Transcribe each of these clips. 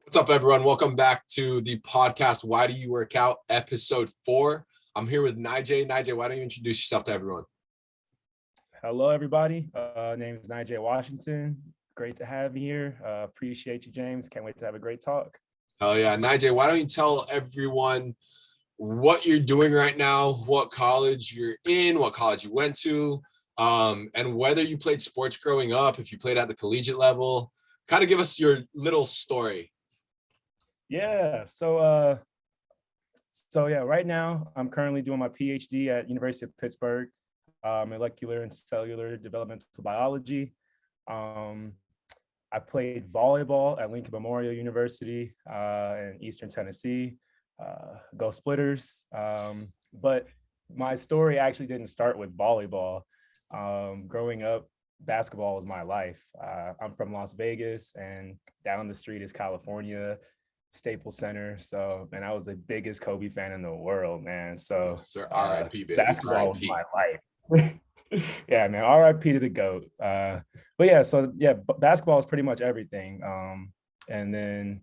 What's up, everyone? Welcome back to the podcast, Why Do You Work Out, episode 4. I'm here with NyJaee. NyJaee, why don't you introduce yourself to everyone? Hello, everybody. Name is NyJaee Washington. Great to have you here. Appreciate you, James. Can't wait to have a great talk. Hell yeah. NyJaee, why don't you tell everyone what you're doing right now, what college you're in, what college you went to, and whether you played sports growing up, if you played at the collegiate level. Kind of give us your little story. Yeah. Right now I'm currently doing my PhD at University of Pittsburgh, molecular and cellular developmental biology. I played volleyball at Lincoln Memorial University in Eastern Tennessee. Go Splitters. But my story actually didn't start with volleyball. Growing up, basketball was my life. I'm from Las Vegas, and down the street is California, Staples Center. So, and I was the biggest Kobe fan in the world, man. So, R.I.P. baby. Basketball was my life. Yeah, man. R.I.P. to the GOAT. Basketball is pretty much everything. And then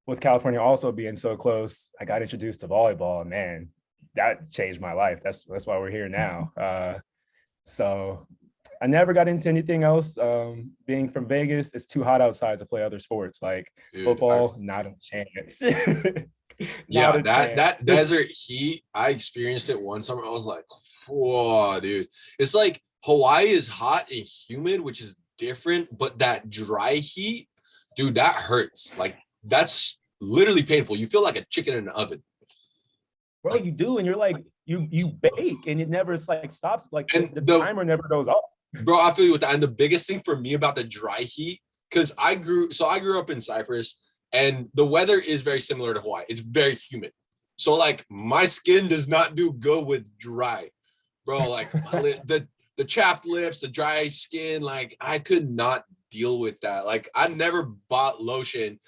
with California also being so close, I got introduced to volleyball. Man, that changed my life. That's why we're here now. So I never got into anything else. Being from Vegas, it's too hot outside to play other sports like football. Not a chance. That desert heat, I experienced it one summer. I was like, whoa, dude. It's like Hawaii is hot and humid, which is different, but that dry heat, dude, that hurts. Like, that's literally painful. You feel like a chicken in an oven. Bro, you do, and you're like, you bake, and it never, it's like stops, like the timer never goes off. Bro, I feel you with that. And the biggest thing for me about the dry heat, because I grew up in Cyprus, and the weather is very similar to Hawaii. It's very humid. So like my skin does not do good with dry. Bro, like the chapped lips, the dry skin, like I could not deal with that. Like I never bought lotion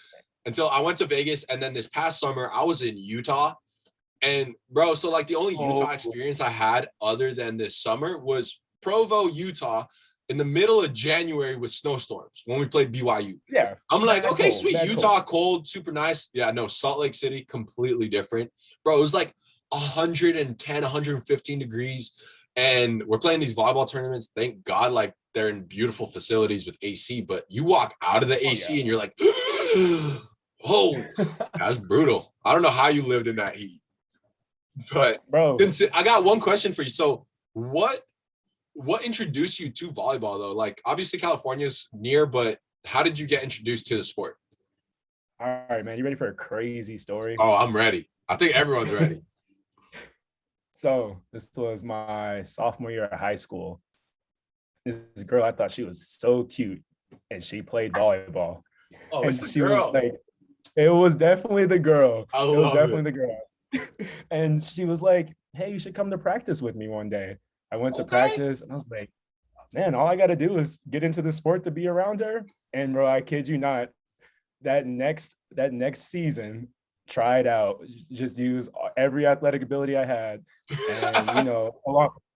until I went to Vegas. And then this past summer, I was in Utah. And bro, so like the only Utah experience I had other than this summer was Provo, Utah, in the middle of January with snowstorms when we played BYU. Yeah. I'm like, okay, cold, sweet. Utah, cold, super nice. Yeah, no, Salt Lake City, completely different. Bro, it was like 110, 115 degrees. And we're playing these volleyball tournaments. Thank God, like they're in beautiful facilities with AC, but you walk out of the AC and you're like, oh, that's brutal. I don't know how you lived in that heat. But bro, I got one question for you. So what introduced you to volleyball though? Like obviously California's near, but how did you get introduced to the sport? All right, man. You ready for a crazy story? Oh, I'm ready. I think everyone's ready. So this was my sophomore year at high school. This girl, I thought she was so cute, and she played volleyball. Oh, it's the girl. It was definitely the girl. It was definitely the girl. And she was like, hey, you should come to practice with me one day. I went to practice, and I was like, man, all I got to do is get into the sport to be around her. And bro, I kid you not, that next season, tried out, just use every athletic ability I had. And, you know,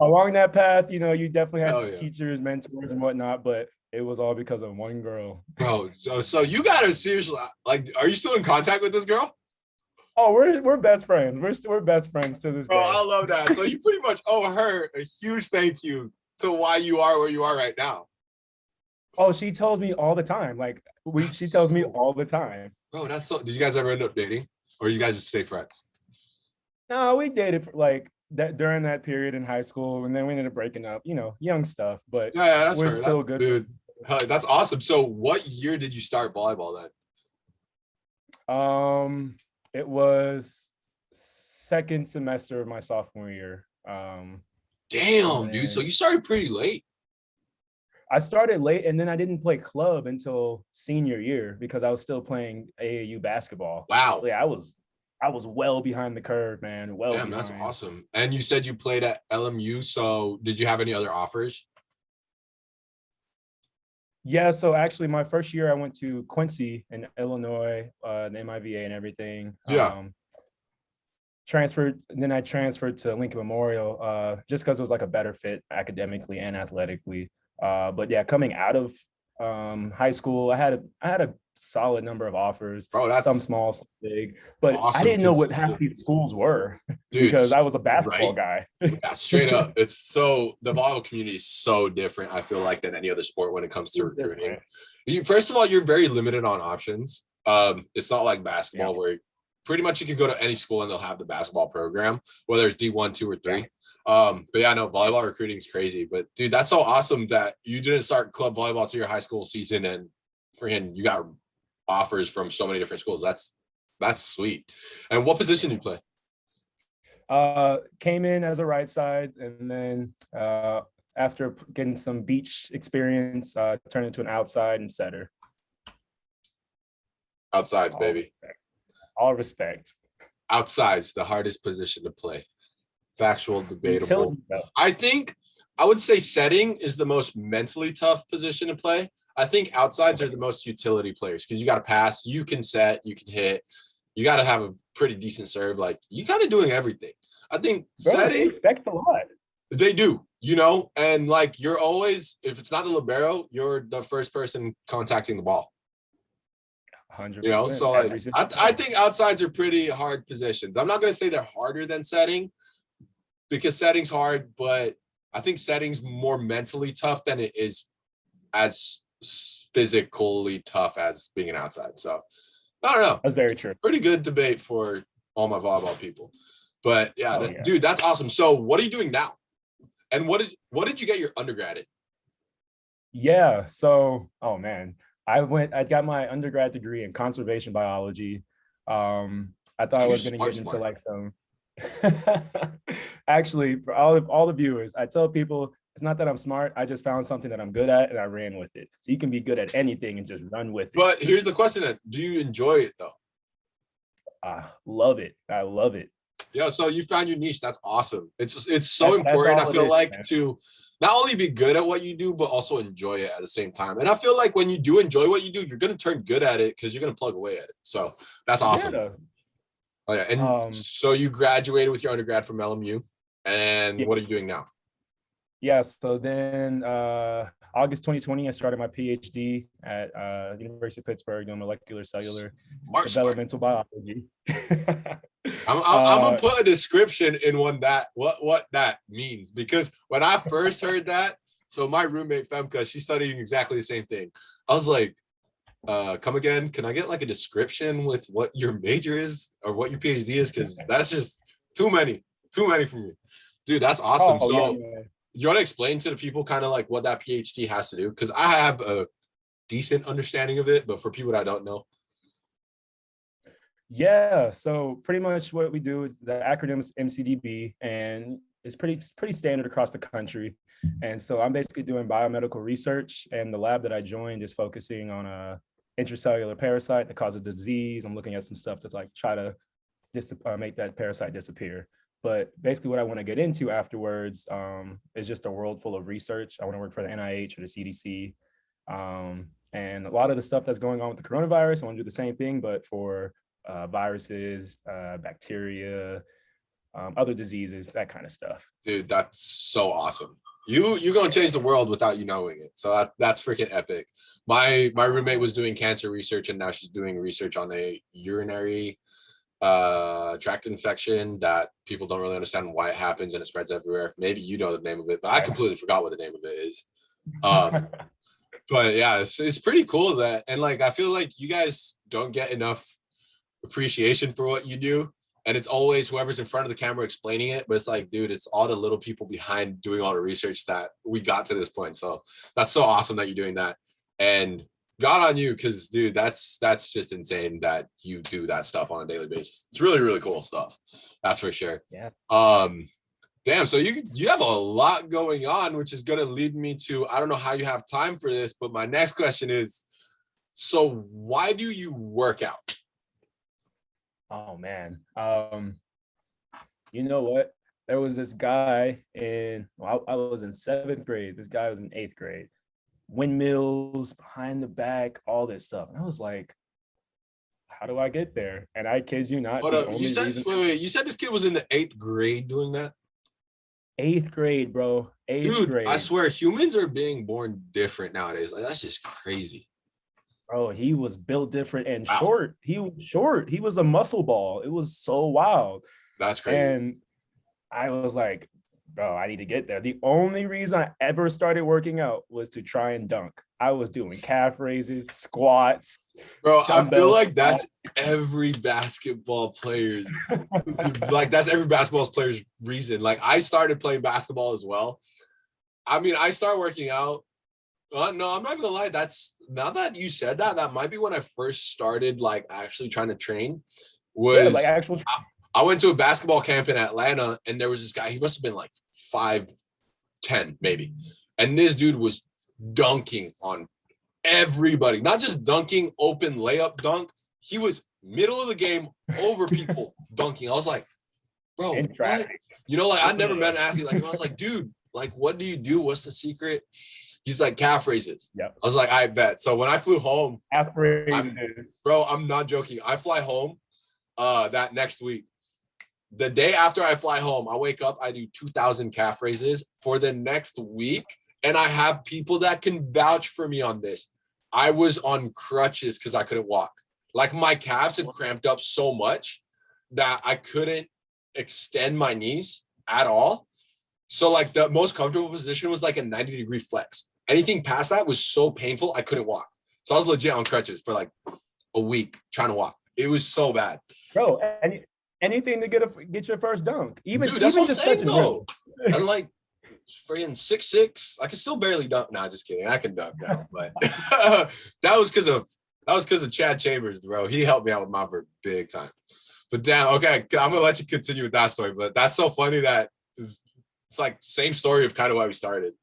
along that path, you know, you definitely had teachers, mentors and whatnot, but it was all because of one girl. Bro, so you got her seriously, like, are you still in contact with this girl? Oh, we're best friends. We're best friends to this day. Oh, I love that. So you pretty much owe her a huge thank you to why you are where you are right now. Oh, she tells me all the time. Like she tells me all the time. Bro, that's so. Did you guys ever end up dating, or you guys just stay friends? No, we dated for like that during that period in high school, and then we ended up breaking up. You know, young stuff, but yeah, that's we're still good, dude. That's awesome. So, what year did you start volleyball then? It was second semester of my sophomore year. Damn, dude. So you started pretty late. I started late, and then I didn't play club until senior year because I was still playing AAU basketball. Wow. So yeah, I was well behind the curve, man. Well, damn, that's awesome. And you said you played at LMU. So did you have any other offers? Yeah, so actually my first year I went to Quincy in Illinois, the MIVA and everything. Yeah. Transferred, and then I transferred to Lincoln Memorial just because it was like a better fit academically and athletically. But yeah, coming out of high school, I had a solid number of offers, Bro, some that's small, some big. But I awesome. didn't know what half these schools were Dude, because I was a basketball right? guy. Yeah, straight up. It's so the volleyball community is so different, I feel like, than any other sport when it comes to recruiting. Different. First of all, you're very limited on options. It's not like basketball Yeah. where pretty much you can go to any school and they'll have the basketball program, whether it's D1, 2, or 3. Yeah. But yeah, no, volleyball recruiting is crazy. But dude, that's so awesome that you didn't start club volleyball to your high school season and freaking you got offers from so many different schools. That's sweet. And what position do you play? Came in as a right side, and then after getting some beach experience, turned into an outside and setter. Outsides, All baby. respect. All respect. Outside's the hardest position to play. Factual, debatable. Utility, though. I think I would say setting is the most mentally tough position to play. I think outsides are the most utility players because you got to pass, you can set, you can hit, you got to have a pretty decent serve. Like you got to doing everything. I think Bro, setting, they expect a lot. they do, you know, and like you're always, if it's not the libero, you're the first person contacting the ball. 100%. You know, so like, I think outsides are pretty hard positions. I'm not going to say they're harder than setting because setting's hard, but I think setting's more mentally tough than it is as physically tough as being an outside. So I don't know. That's very true. Pretty good debate for all my volleyball people. But yeah, Oh, yeah. dude, that's awesome. So what are you doing now? And what did you get your undergrad in? Yeah. So, oh man, I got my undergrad degree in conservation biology. I thought I was going to get into like some. Actually, for all the viewers, I tell people it's not that I'm smart. I just found something that I'm good at and I ran with it. So you can be good at anything and just run with it. But here's the question: then, do you enjoy it though? I love it. I love it. Yeah, so you found your niche. That's awesome. It's so important. I feel like, man, to not only be good at what you do, but also enjoy it at the same time. And I feel like when you do enjoy what you do, you're going to turn good at it because you're going to plug away at it. So that's awesome. Yeah. Oh yeah, and so you graduated with your undergrad from LMU, and what are you doing now? Yeah, so then August 2020, I started my PhD at University of Pittsburgh doing molecular cellular developmental biology. I'm gonna put a description in what that means, because when I first heard that, so my roommate Femke, she's studying exactly the same thing. I was like, come again, can I get like a description with what your major is or what your PhD is? Because that's just too many for me. Dude, that's awesome. You want to explain to the people kind of like what that PhD has to do? Because I have a decent understanding of it, but for people that don't know. Yeah, so pretty much what we do is the acronym is MCDB, and it's pretty standard across the country. And so I'm basically doing biomedical research, and the lab that I joined is focusing on a intracellular parasite that causes disease. I'm looking at some stuff to like try to make that parasite disappear. But basically what I want to get into afterwards is just a world full of research. I want to work for the NIH or the CDC. And a lot of the stuff that's going on with the coronavirus, I want to do the same thing, but for viruses, bacteria, other diseases, that kind of stuff. Dude, that's so awesome. You're gonna change the world without you knowing it. So that's freaking epic. My roommate was doing cancer research, and now she's doing research on a urinary tract infection that people don't really understand why it happens, and it spreads everywhere. Maybe you know the name of it, but I completely forgot what the name of it is. But yeah, it's pretty cool that, and like I feel like you guys don't get enough appreciation for what you do, and it's always whoever's in front of the camera explaining it, but it's like, dude, it's all the little people behind doing all the research that we got to this point. So that's so awesome that you're doing that, and God on you, because dude, that's just insane that you do that stuff on a daily basis. It's really, really cool stuff, that's for sure. Yeah. Damn, so you have a lot going on, which is going to lead me to, I don't know how you have time for this, but my next question is, so why do you work out? Oh man, you know what? There was this guy I was in 7th grade. This guy was in 8th grade. Windmills behind the back, all this stuff. And I was like, how do I get there? And I kid you not. You said this kid was in the 8th grade doing that? 8th grade, bro. 8th Dude, grade. I swear humans are being born different nowadays. Like, that's just crazy. Bro, he was built different and Wow, short. He was short. He was a muscle ball. It was so wild. that's crazy. And I was like, bro, I need to get there. The only reason I ever started working out was to try and dunk. I was doing calf raises, squats, Bro, I feel dumbbell like that's squats. every basketball player's like that's every basketball player's reason. Like I started playing basketball as well. I mean, I started working out. No, I'm not gonna lie. That's now that you said that, that might be when I first started like actually trying to train. Yeah, like Was actual. I went to a basketball camp in Atlanta, and there was this guy. He must have been like 5'10" maybe, and this dude was dunking on everybody, not just dunking, open layup dunk. He was middle of the game over people dunking. I was like, bro, In what? traffic. You know, like I never met an athlete like him. I was like, dude, like, what do you do? What's the secret? He's like calf raises. Yep. I was like, I bet. So when I flew home, Aspirated. bro, I'm not joking. I fly home that next week. The day after I fly home, I wake up, I do 2,000 calf raises for the next week. And I have people that can vouch for me on this. I was on crutches because I couldn't walk. Like my calves had cramped up so much that I couldn't extend my knees at all. So like the most comfortable position was like a 90-degree flex. Anything past that was so painful, I couldn't walk. So I was legit on crutches for like a week trying to walk. It was so bad. Bro, anything to get your first dunk. Even Dude, that's even what I'm just saying touching though. rim. I'm like freaking 6'6". I can still barely dunk. Nah, just kidding. I can dunk now, but that was because of Chad Chambers, bro. He helped me out with my vert big time. But damn, okay, I'm gonna let you continue with that story. But that's so funny that it's like same story of kind of why we started.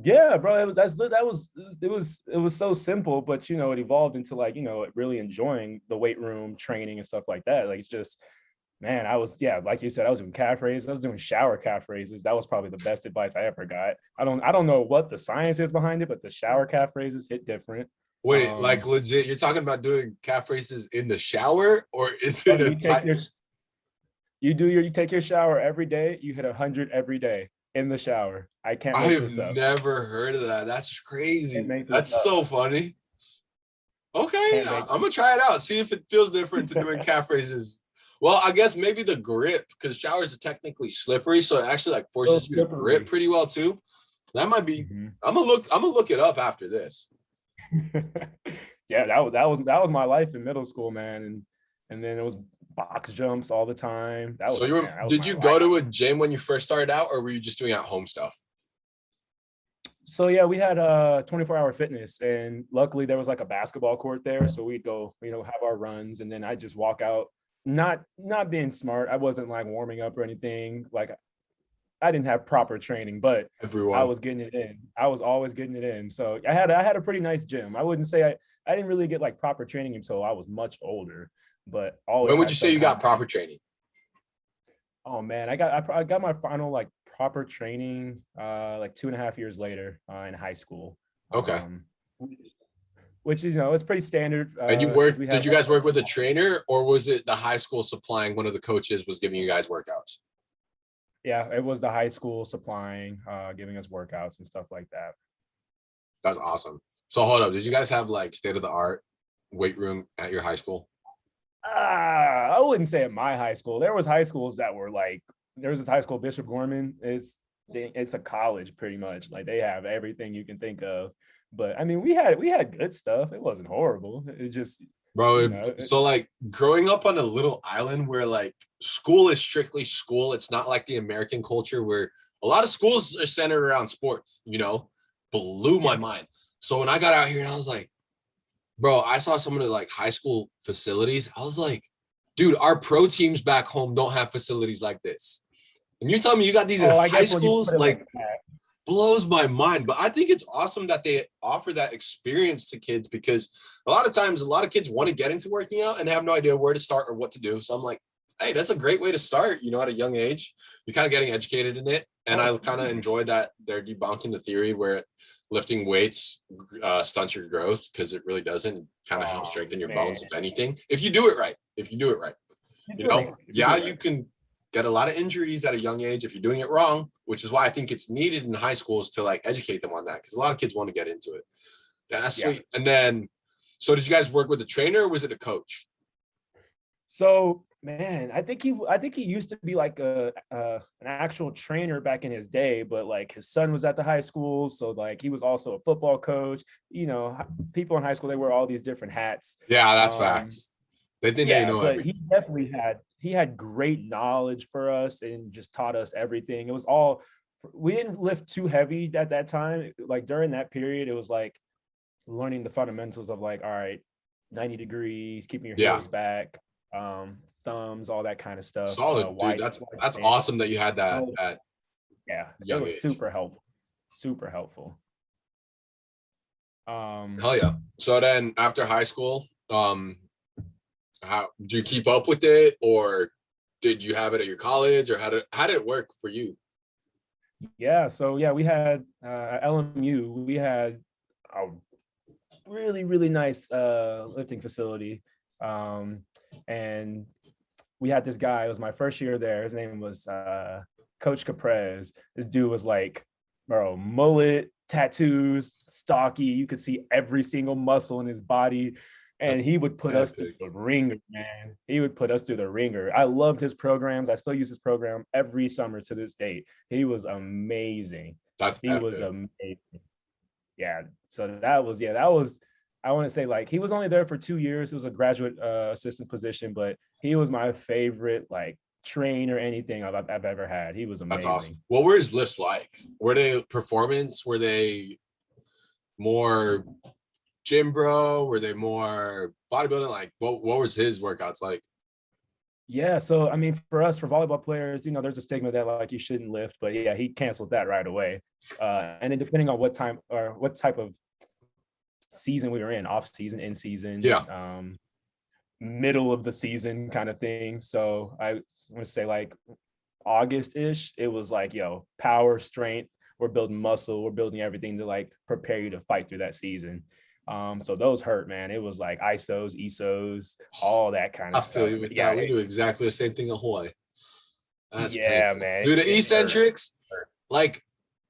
Yeah, bro. It was so simple, but it evolved into like, really enjoying the weight room training and stuff like that. Like it's just, man, like you said, I was doing calf raises, I was doing shower calf raises. That was probably the best advice I ever got. I don't know what the science is behind it, but the shower calf raises hit different. Wait, like legit, you're talking about doing calf races in the shower, or is Bro, it a type? you take your shower every day, you hit 100 every day in the shower. I can't I make have this up. never heard of that. That's crazy. That's Up. so funny. Okay, I'm gonna try it out. See if it feels different to doing calf raises. Well, I guess maybe the grip, because showers are technically slippery, so it actually like forces you to grip pretty well too. That might be. Mm-hmm. I'm gonna look it up after this. Yeah, that was my life in middle school, man, and then it was box jumps all the time. Did you go to a gym when you first started out, or were you just doing at home stuff? So yeah, we had 24-hour fitness, and luckily there was like a basketball court there, so we'd go, have our runs, and then I'd just walk out, not being smart. I wasn't like warming up or anything. Like I didn't have proper training, but I was getting it in. I was always getting it in. So I had a pretty nice gym. I wouldn't say I didn't really get like proper training until I was much older, but always. When would you say you got proper training? Oh man, I got my final like proper training like 2.5 years later in high school. Okay. Which is, it's pretty standard. And did you guys work with a trainer, or was it the high school supplying, one of the coaches was giving you guys workouts? Yeah, it was the high school supplying, giving us workouts and stuff like that. That's awesome. So hold up, did you guys have like state of the art weight room at your high school? I wouldn't say at my high school. There was high schools that were like, there was this high school, Bishop Gorman. It's a college pretty much. Like they have everything you can think of. But I mean, we had good stuff. It wasn't horrible. It just, bro. So like growing up on a little island where like school is strictly school. It's not like the American culture where a lot of schools are centered around sports, blew my mind. So when I got out here and I was like, bro, I saw some of the like high school facilities. I was like, dude, our pro teams back home don't have facilities like this. And you tell me you got these in high schools, like blows my mind. But I think it's awesome that they offer that experience to kids, because a lot of times, a lot of kids want to get into working out and they have no idea where to start or what to do. So I'm like, hey, that's a great way to start, at a young age. You're kind of getting educated in it. And I kind of enjoy that they're debunking the theory where lifting weights stunts your growth, because it really doesn't. Kind of helps strengthen your bones, if anything. If you do it right. You can get a lot of injuries at a young age if you're doing it wrong, which is why I think it's needed in high schools to like educate them on that, because a lot of kids want to get into it. Yeah, that's sweet. And then So did you guys work with a trainer or was it a coach? So man, I think he used to be like an actual trainer back in his day, but like his son was at the high school, so like he was also a football coach. You know, people in high school, they wear all these different hats. Yeah, that's facts. They think they Yeah, know but everything. he had great knowledge for us and just taught us everything. It was all, we didn't lift too heavy at that time. Like during that period, it was like learning the fundamentals of like, all right, 90 degrees, keeping your Yeah. heels back, thumbs, all that kind of stuff. Solid, dude. Wide That's awesome that you had that at yeah, a it young was age. super helpful. Super helpful. Hell yeah. So then after high school, how do you keep up with it, or did you have it at your college, or how did it work for you? Yeah, so yeah, we had at LMU, we had a really, really nice lifting facility. And we had this guy, it was my first year there. His name was Coach Caprez. This dude was like, bro, mullet, tattoos, stocky. You could see every single muscle in his body. And That's he would put us through epic. the ringer, man. He would put us through the ringer. I loved his programs. I still use his program every summer to this date. He was amazing. That's He was epic. amazing. Yeah. So that was, I want to say like he was only there for 2 years. It was a graduate assistant position, but he was my favorite like train or anything I've ever had. He was That's awesome. amazing. What were his lifts like? Were they performance? Were they more gym bro? Were they more bodybuilding? Like what was his workouts like? Yeah, so I mean, for us, for volleyball players, you know, there's a stigma that like you shouldn't lift, but yeah, he canceled that right away. And then depending on what time or what type of season we were in, off season, in season, Yeah. middle of the season kind of thing. So I want to say like August-ish, it was like, yo, power, strength, we're building muscle, we're building everything to like prepare you to fight through that season. So those hurt, man. It was like ISOs, ESOs, all that kind I of feel stuff. you with Yeah, that. We do exactly the same thing in Hawaii. That's yeah, painful. man. Dude, the It hurt. eccentrics, like,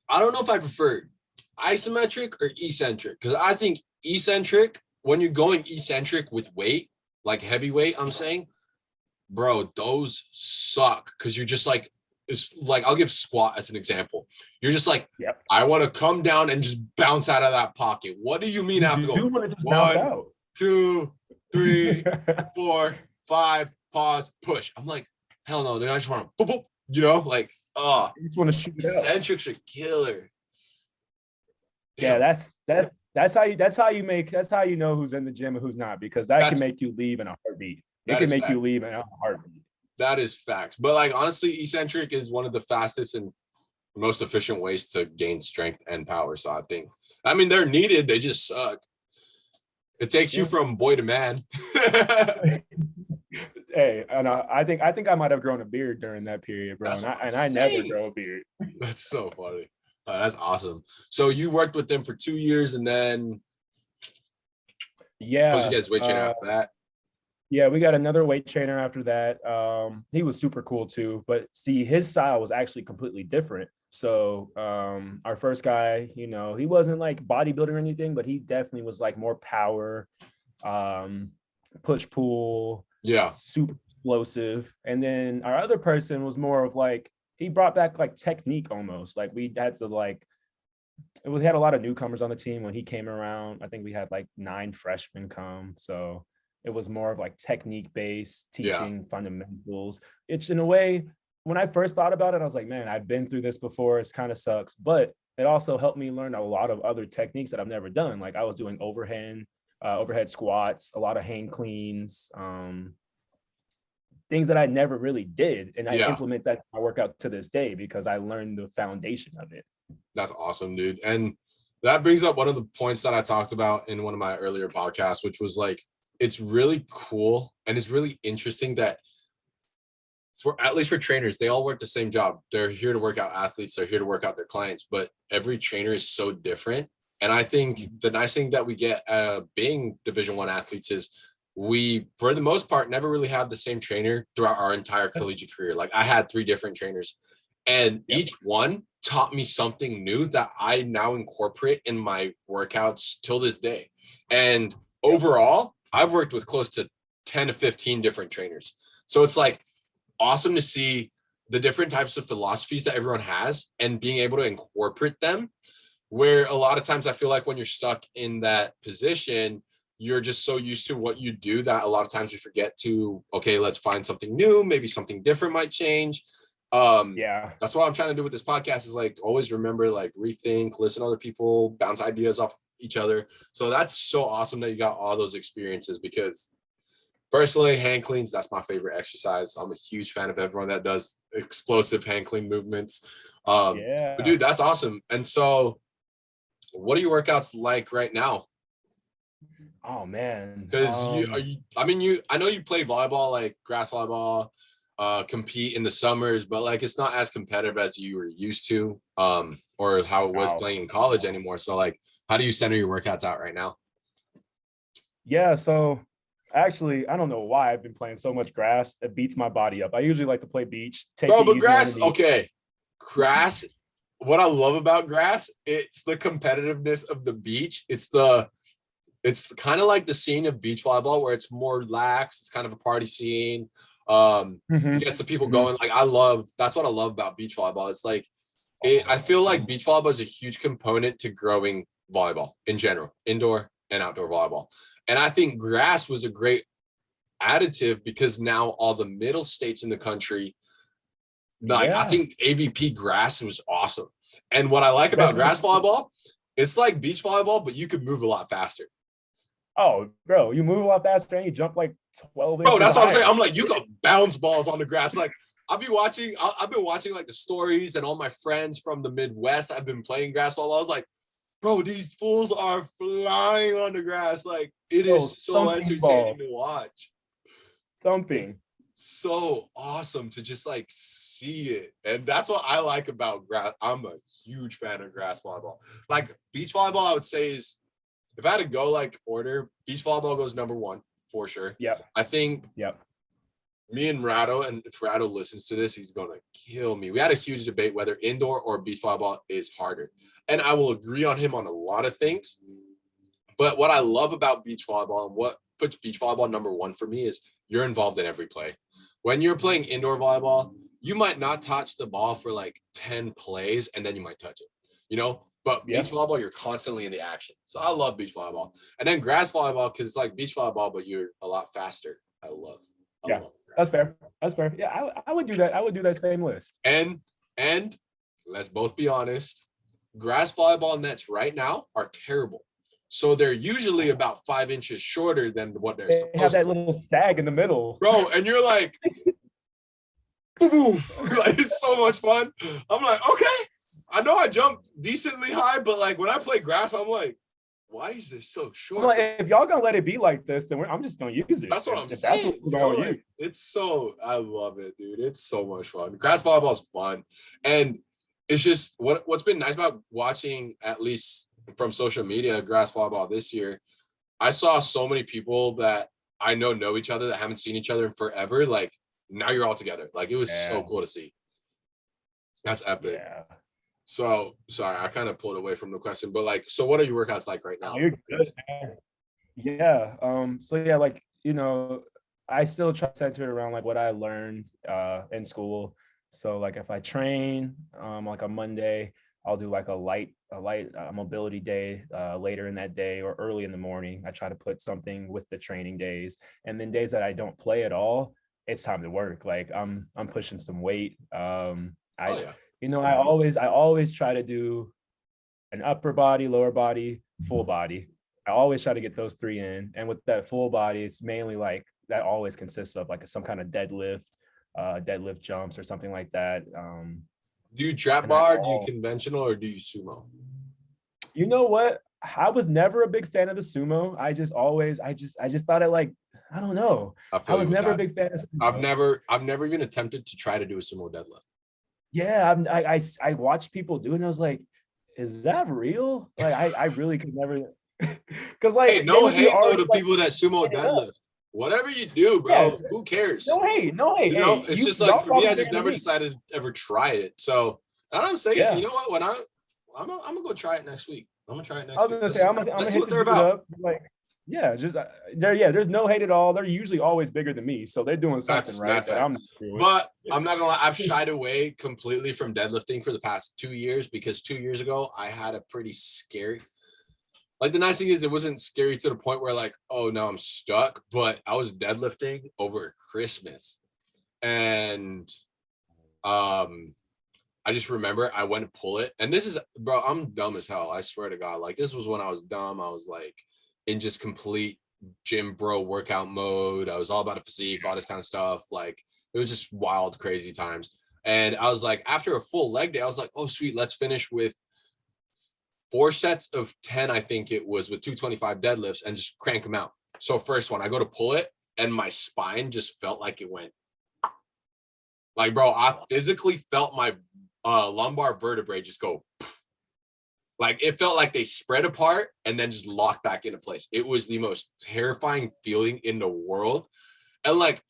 I don't know if I prefer isometric or eccentric, because I think eccentric, when you're going eccentric with weight, like heavy weight, I'm saying, bro, those suck because you're just like, it's like, I'll give squat as an example. You're just like, Yep. I want to come down and just bounce out of that pocket. What do you mean I have to You do go want to just bounce 1, out. 2, 3, 4, 5, pause, push? I'm like, hell no, then I just want to boop, boop, like, You just want to shoot it out. eccentrics are killer. Yeah, Damn, that's how you know who's in the gym and who's not, because that can that's make you leave in a heartbeat. It that can is make you facts. leave in a heartbeat. That is facts. But like honestly, eccentric is one of the fastest and most efficient ways to gain strength and power. So I mean, they're needed. They just suck. It takes you Yeah. from boy to man. Hey, and I think I might have grown a beard during that period, bro. That's what I'm I never saying. grow a beard. That's so funny. That's awesome. So you worked with them for 2 years, and then Yeah. you guys weight trainer after that. Yeah, we got another weight trainer after that. He was super cool too, but see, his style was actually completely different. So our first guy, you know, he wasn't like bodybuilding or anything, but he definitely was like more power, push pull, Yeah. super explosive. And then our other person was more of like, he brought back like technique almost. Like we had to like, we had a lot of newcomers on the team when he came around. I think we had like 9 freshmen come. So it was more of like technique based, teaching fundamentals. It's in a way, when I first thought about it, I was like, man, I've been through this before. It's kind of sucks, but it also helped me learn a lot of other techniques that I've never done. Like I was doing overhead squats, a lot of hang cleans, things that I never really did. And I implement that in my workout to this day because I learned the foundation of it. That's awesome, dude. And that brings up one of the points that I talked about in one of my earlier podcasts, which was like, it's really cool and it's really interesting that for at least for trainers, they all work the same job. They're here to work out athletes. They're here to work out their clients, but every trainer is so different. And I think the nice thing that we get being Division I athletes is we, for the most part, never really have the same trainer throughout our entire collegiate career. Like I had 3 different trainers, and each one taught me something new that I now incorporate in my workouts till this day. And overall, I've worked with close to 10 to 15 different trainers. So it's like awesome to see the different types of philosophies that everyone has and being able to incorporate them, where a lot of times I feel like when you're stuck in that position, you're just so used to what you do that a lot of times you forget to, okay, let's find something new. Maybe something different might change. Yeah. That's what I'm trying to do with this podcast is like always remember, like rethink, listen to other people, bounce ideas off each other. So that's so awesome that you got all those experiences, because personally, hand cleans, that's my favorite exercise. I'm a huge fan of everyone that does explosive hand clean movements. But Yeah. dude, that's awesome. And so what are your workouts like right now? Oh man. Because I know you play volleyball, like grass volleyball, compete in the summers, but like it's not as competitive as you were used to, or how it was playing in college anymore. So like, how do you center your workouts out right now? Yeah, so actually, I don't know why I've been playing so much grass. It beats my body up. I usually like to play beach, take Bro, it but easy grass, on the okay. Grass, what I love about grass, it's the competitiveness of the beach. It's kind of like the scene of beach volleyball where it's more relaxed. It's kind of a party scene. It gets the people going. Like that's what I love about beach volleyball. It's like I feel like beach volleyball is a huge component to growing volleyball in general, indoor and outdoor volleyball. And I think grass was a great additive because now all the middle states in the country, like I think AVP grass was awesome. And what I like about grass volleyball, it's like beach volleyball, but you could move a lot faster. Oh, bro, you move a lot faster and you jump like 12 inches. Bro, that's what I'm saying. I'm like, you could bounce balls on the grass. Like I've been watching like the stories, and all my friends from the Midwest have been playing grass volleyball. I was like, bro, these fools are flying on the grass. Like it is so entertaining to watch. Thumping. So awesome to just like see it. And that's what I like about grass. I'm a huge fan of grass volleyball. Like beach volleyball, I would say is, if I had to go like order, beach volleyball goes number one for sure. Yeah. I think me and Rado, and if Rado listens to this, he's going to kill me. We had a huge debate whether indoor or beach volleyball is harder. And I will agree on him on a lot of things. But what I love about beach volleyball and what puts beach volleyball number one for me is you're involved in every play. When you're playing indoor volleyball, you might not touch the ball for like 10 plays and then you might touch it, you know? But beach volleyball, you're constantly in the action. So I love beach volleyball. And then grass volleyball, because it's like beach volleyball, but you're a lot faster. I love that's fair. That's fair. Yeah, I would do that. I would do that same list. And let's both be honest, grass volleyball nets right now are terrible. So they're usually about 5 inches shorter than what they're supposed to. They have that little sag in the middle. Bro, and you're like, boom, boom. Like, it's so much fun. I'm like, okay. I know I jump decently high, but like when I play grass, I'm like, why is this so short? Well, if y'all gonna let it be like this, then I'm just gonna use it. That's what I'm saying. Like, I love it, dude. It's so much fun. Grass volleyball is fun. And it's just what's been nice about watching, at least from social media, grass volleyball this year. I saw so many people that I know each other that haven't seen each other in forever. Like now you're all together. Like it was so cool to see. That's epic. Yeah. So sorry, I kind of pulled away from the question, but like, so what are your workouts like right now? You're good, man. Yeah. So yeah, like, you know, I still try to center it around like what I learned in school. So like if I train like on Monday, I'll do like a light mobility day later in that day or early in the morning. I try to put something with the training days, and then days that I don't play at all, it's time to work. Like I'm pushing some weight. You know, I always try to do an upper body, lower body, full body. I always try to get those three in. And with that full body, it's mainly like that always consists of like some kind of deadlift jumps or something like that. Do you trap bar? Do you conventional, or do you sumo? You know what? I was never a big fan of the sumo. I just thought it like, I don't know. I was never a big fan of sumo. I've never even attempted to try to do a sumo deadlift. Yeah, I watched people do it and I was like, is that real? Like I really could never, because like, hey, no hate though to people that sumo deadlift. Whatever you do, bro, who cares? No hate. You know, it's just like for me, I just never decided to ever try it. So and I'm saying, you know what? When I'm gonna go try it next week. I'm gonna try it next week. I was gonna say, I'm gonna see what they're about. Like, Yeah, just there's no hate at all. They're usually always bigger than me, so they're doing something That's right not that fact. I'm not doing. But I'm not gonna lie, I've shied away completely from deadlifting for the past 2 years because 2 years ago I had a pretty scary. Like the nice thing is it wasn't scary to the point where like, oh no, I'm stuck, but I was deadlifting over Christmas. And I just remember I went to pull it. And this is, bro, I'm dumb as hell. I swear to God. Like this was when I was dumb. I was like in just complete gym bro workout mode. I was all about a physique, all this kind of stuff. Like it was just wild, crazy times. And I was like, after a full leg day, I was like, oh sweet, let's finish with 4 sets of 10, I think it was, with 225 deadlifts and just crank them out. So first one, I go to pull it and my spine just felt like it went. Like, bro, I physically felt my lumbar vertebrae just go. Poof. Like it felt like they spread apart and then just locked back into place. It was the most terrifying feeling in the world. And like,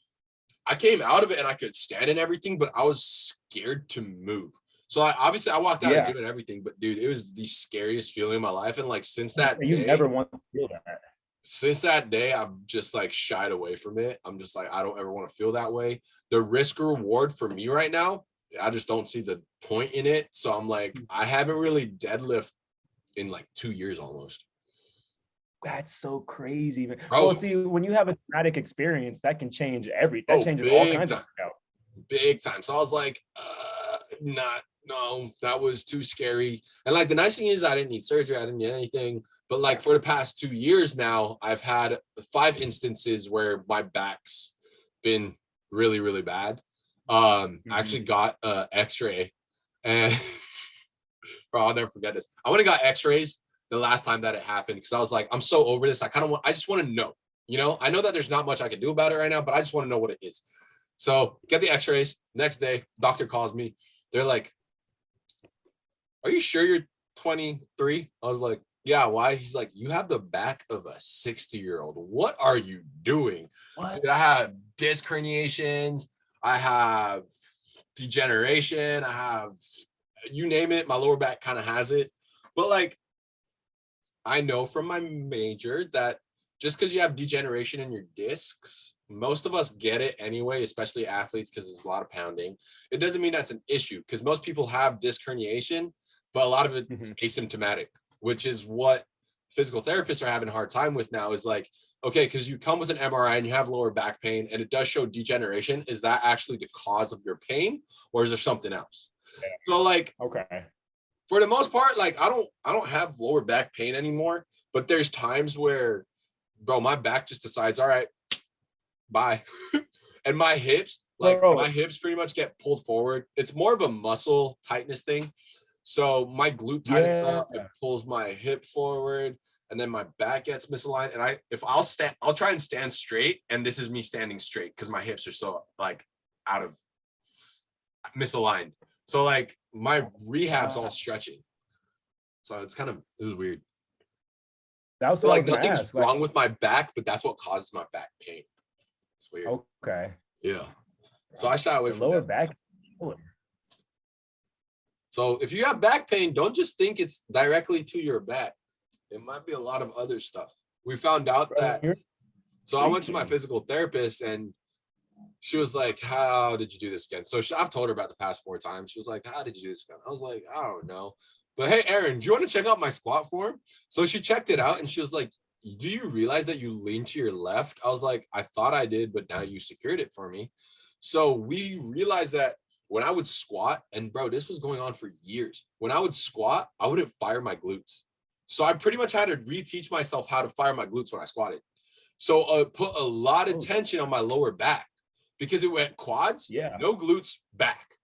I came out of it and I could stand and everything, but I was scared to move. So obviously I walked out of the gym and everything, but dude, it was the scariest feeling in my life. And like since that you day, never want to feel that. Since that day, I've just like shied away from it. I'm just like, I don't ever want to feel that way. The risk reward for me right now, I just don't see the point in it. So I'm like, I haven't really deadlift in like 2 years almost. That's so crazy, man. Bro, well, see, when you have a traumatic experience, that can change everything. That changes all kinds of stuff. Big time. So I was like, no, that was too scary. And like the nice thing is I didn't need surgery, I didn't need anything. But like for the past 2 years now, I've had 5 instances where my back's been really, really bad. I actually got an X-ray, and bro, I'll never forget this. I went and got X-rays the last time that it happened because I was like, I'm so over this. I just want to know. You know, I know that there's not much I can do about it right now, but I just want to know what it is. So get the X-rays. Next day, doctor calls me. They're like, are you sure you're 23? I was like, yeah, why? He's like, you have the back of a 60-year-old. What are you doing? Dude, I have disc herniations. I have degeneration. I have, you name it, my lower back kind of has it. But like, I know from my major that just because you have degeneration in your discs, most of us get it anyway, especially athletes, because there's a lot of pounding. It doesn't mean that's an issue because most people have disc herniation, but a lot of it's asymptomatic, which is what physical therapists are having a hard time with now. Is like, okay, because you come with an MRI and you have lower back pain and it does show degeneration. Is that actually the cause of your pain, or is there something else? Yeah. So like, okay, for the most part, like I don't have lower back pain anymore, but there's times where, bro, my back just decides, all right, bye. And my hips, like my hips pretty much get pulled forward. It's more of a muscle tightness thing. So my glute tightens up, it pulls my hip forward, and then my back gets misaligned. And I'll try and stand straight. And this is me standing straight because my hips are so like out of misaligned. So like my rehab's all stretching. So it was weird. That was like nothing's wrong with my back, but that's what causes my back pain. It's weird. Okay. Yeah. So I shy away from lower back. So if you have back pain, don't just think it's directly to your back. It might be a lot of other stuff. We found out that. So I went to my physical therapist and she was like, how did you do this again? So I've told her about the past 4 times. She was like, how did you do this again? I was like, I don't know. But hey, Aaron, do you want to check out my squat form? So she checked it out and she was like, do you realize that you lean to your left? I was like, I thought I did, but now you secured it for me. So we realized that when I would squat, and bro, this was going on for years. When I would squat, I wouldn't fire my glutes. So I pretty much had to reteach myself how to fire my glutes when I squatted. So put a lot of tension on my lower back because it went quads, no glutes, back.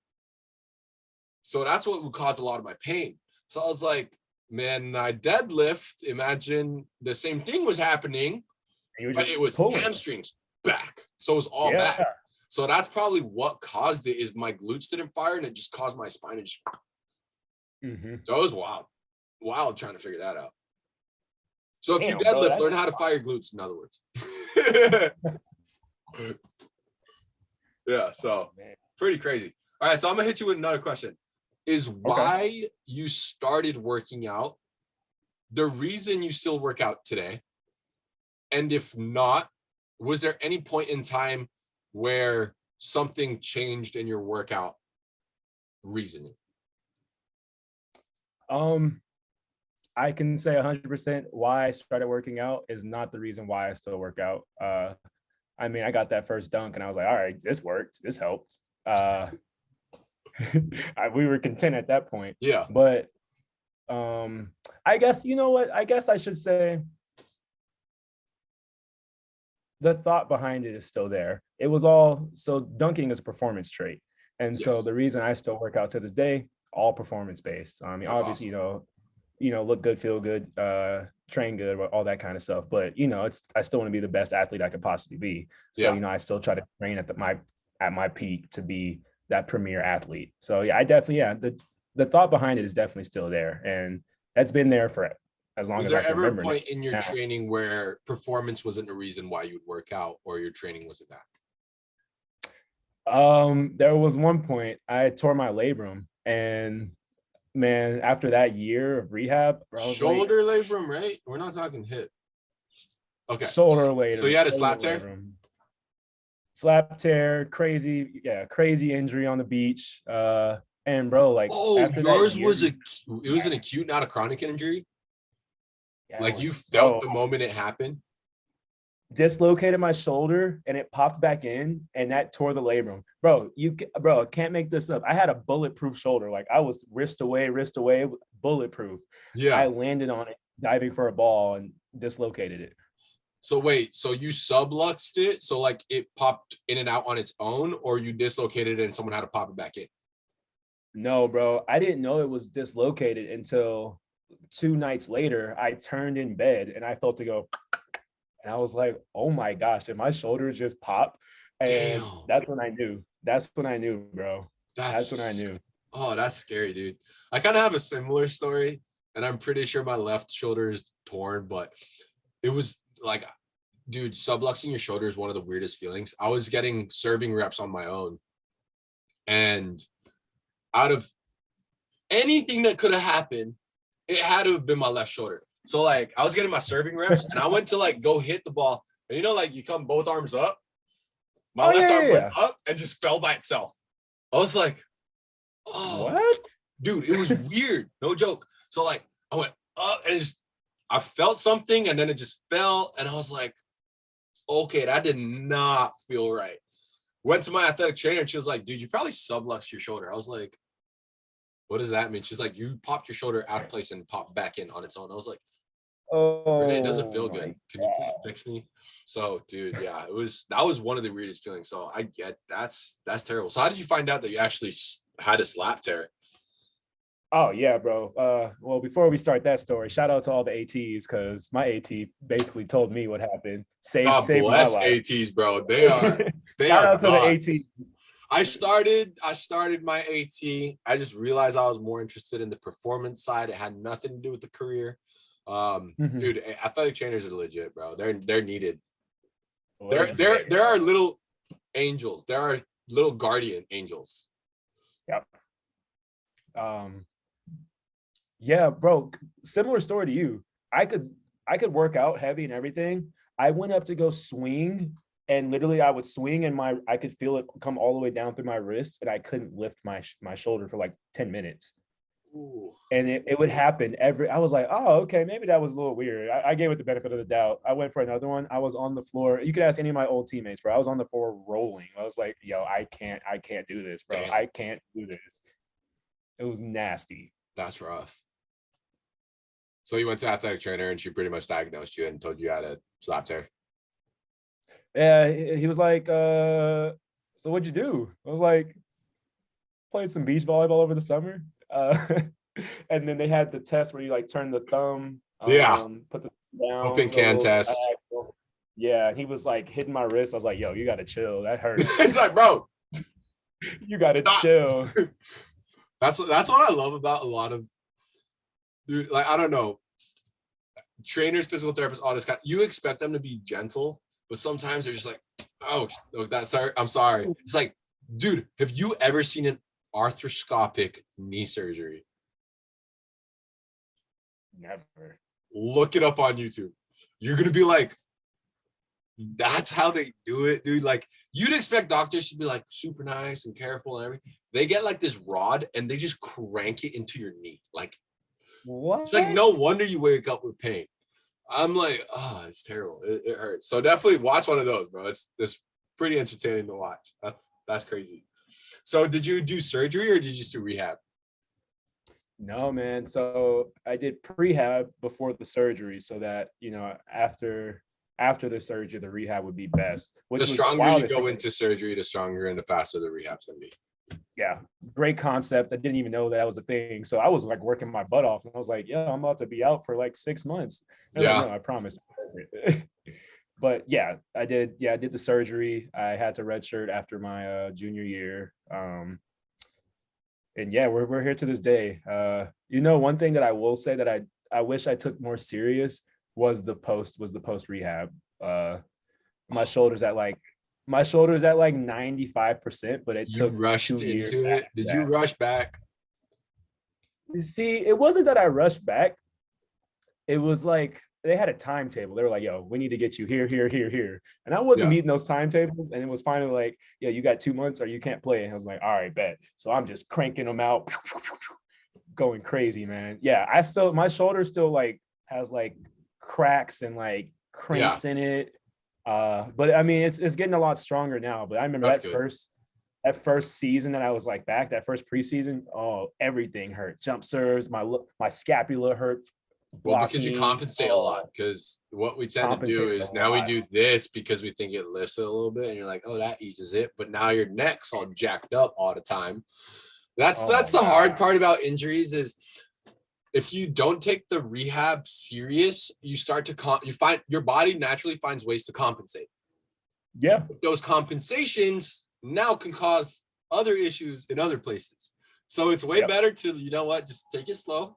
So that's what would cause a lot of my pain. So I was like, man, I deadlift. Imagine the same thing was happening, but it was hamstrings, back. So it was all back. So that's probably what caused it. Is my glutes didn't fire, and it just caused my spine to just. So it was wild trying to figure that out. So if you deadlift, learn how to fire glutes. In other words. Yeah. So pretty crazy. All right. So I'm gonna hit you with another question. Is why you started working out the reason you still work out today, And if not, was there any point in time where something changed in your workout reasoning? I can say 100% why I started working out is not the reason why I still work out. I mean, I got that first dunk and I was like, all right, this worked. This helped. We were content at that point. Yeah. But I guess, you know what? I guess I should say the thought behind it is still there. It was all, so dunking is a performance trait. And so the reason I still work out to this day, all performance based. I mean, That's obviously, awesome. look good, feel good, train good, all that kind of stuff. But I still want to be the best athlete I could possibly be. So I still try to train at my peak to be that premier athlete. So yeah, I definitely the thought behind it is definitely still there, and that's been there for as long as I can remember. Was there ever a point in your training where performance wasn't a reason why you would work out, or your training wasn't that? There was one point I tore my labrum, and man, after that year of rehab, shoulder labrum, right? We're not talking hip. Okay. Shoulder labrum. So you had a slap tear? Slap tear, crazy injury on the beach. And bro, like, after yours was it was an acute, not a chronic injury? Yeah, like you felt the moment it happened? Dislocated my shoulder and it popped back in, and that tore the labrum. Bro, I can't make this up. I had a bulletproof shoulder. Like, I was wrist away, bulletproof. Yeah. I landed on it diving for a ball and dislocated it. So wait, so you subluxed it? So like it popped in and out on its own, or you dislocated it and someone had to pop it back in? No, bro. I didn't know it was dislocated until 2 nights later. I turned in bed and I felt it go, and I was like, oh my gosh, did my shoulders just pop? And that's when I knew. That's when I knew, bro. That's when I knew. Oh, that's scary, dude. I kind of have a similar story, and I'm pretty sure my left shoulder is torn, but it was like, dude, subluxing your shoulder is one of the weirdest feelings. I was getting serving reps on my own, and out of anything that could have happened, it had to have been my left shoulder. So like I was getting my serving reps and I went to like go hit the ball. And like you come both arms up. My left arm went up and just fell by itself. I was like, oh, what? Dude, it was weird. No joke. So like I went up and I felt something and then it just fell. And I was like, okay, that did not feel right. Went to my athletic trainer and she was like, dude, you probably subluxed your shoulder. I was like, what does that mean? She's like, you popped your shoulder out of place and popped back in on its own. I was like, oh, it doesn't feel good. Can you please fix me? So, dude, yeah, that was one of the weirdest feelings. So I get that's terrible. So how did you find out that you actually had a slap tear? Oh yeah, bro. Well, before we start that story, shout out to all the ATs, because my AT basically told me what happened. Saved my life. ATs, bro. They are shout out to the ATs. I started my AT. I just realized I was more interested in the performance side. It had nothing to do with the career. Dude, athletic trainers are legit, bro. They're needed. There are little angels. There are little guardian angels. Yep. Yeah, bro. Similar story to you. I could work out heavy and everything. I went up to go swing, and literally I would swing and I could feel it come all the way down through my wrist, and I couldn't lift my shoulder for like 10 minutes. Ooh. And it would happen I was like, oh, okay, maybe that was a little weird. I gave it the benefit of the doubt. I went for another one. I was on the floor. You could ask any of my old teammates, bro. I was on the floor rolling. I was like, yo, I can't do this, bro. Damn. I can't do this. It was nasty. That's rough. So you went to athletic trainer and she pretty much diagnosed you and told you how to slap tear. Yeah, he was like, so what'd you do? I was like, played some beach volleyball over the summer. And then they had the test where you like turn the thumb, put the down, open can test. Yeah, he was like hitting my wrist. I was like, yo, you gotta chill. That hurts. It's like, bro, you gotta chill. That's what I love about a lot of, dude, like, I don't know, trainers, physical therapists, all this kind. You expect them to be gentle, but sometimes they're just like, oh, I'm sorry. It's like, dude, have you ever seen an arthroscopic knee surgery? Never. Look it up on YouTube. You're gonna be like, That's how they do it, dude. Like you'd expect doctors to be like super nice and careful and everything. They get like this rod and they just crank it into your knee. Like What? it's like no wonder you wake up with pain. I'm like, oh, it's terrible. It hurts. So definitely watch one of those, bro. It's pretty entertaining to watch. That's crazy. So did you do surgery or did you just do rehab? No, man. So I did prehab before the surgery so that, after the surgery, the rehab would be best. Which The was stronger wild. you go into surgery, the stronger and the faster the rehab's gonna be. Yeah, great concept. I didn't even know that was a thing. So I was like working my butt off and I was like, yeah, I'm about to be out for like 6 months. And Yeah. like, no, I promise. But yeah, I did. Yeah, I did the surgery. I had to redshirt after my junior year. And yeah, we're here to this day. One thing that I will say that I wish I took more serious was the post rehab. My shoulders at like 95%, but it You took rushed 2 years. into it. Did you rush back? See, it wasn't that I rushed back. It was like they had a timetable. They were like, yo, we need to get you here, here, here, here. And I wasn't meeting those timetables. And it was finally like, yeah, you got 2 months or you can't play. And I was like, all right, bet. So I'm just cranking them out, going crazy, man. Yeah, my shoulder still like has like cracks and like cranks in it. But I mean, it's getting a lot stronger now. But I remember that first season that I was like back, that first preseason, oh, everything hurt. Jump serves, my scapula hurt. Well, because you compensate a lot. Because what we tend to do is now we do this because we think it lifts it a little bit, and you're like, oh, that eases it. But now your neck's all jacked up all the time. That's the hard part about injuries is if you don't take the rehab serious, you start to you find your body naturally finds ways to compensate. Yeah. Those compensations now can cause other issues in other places. So it's way better to, just take it slow,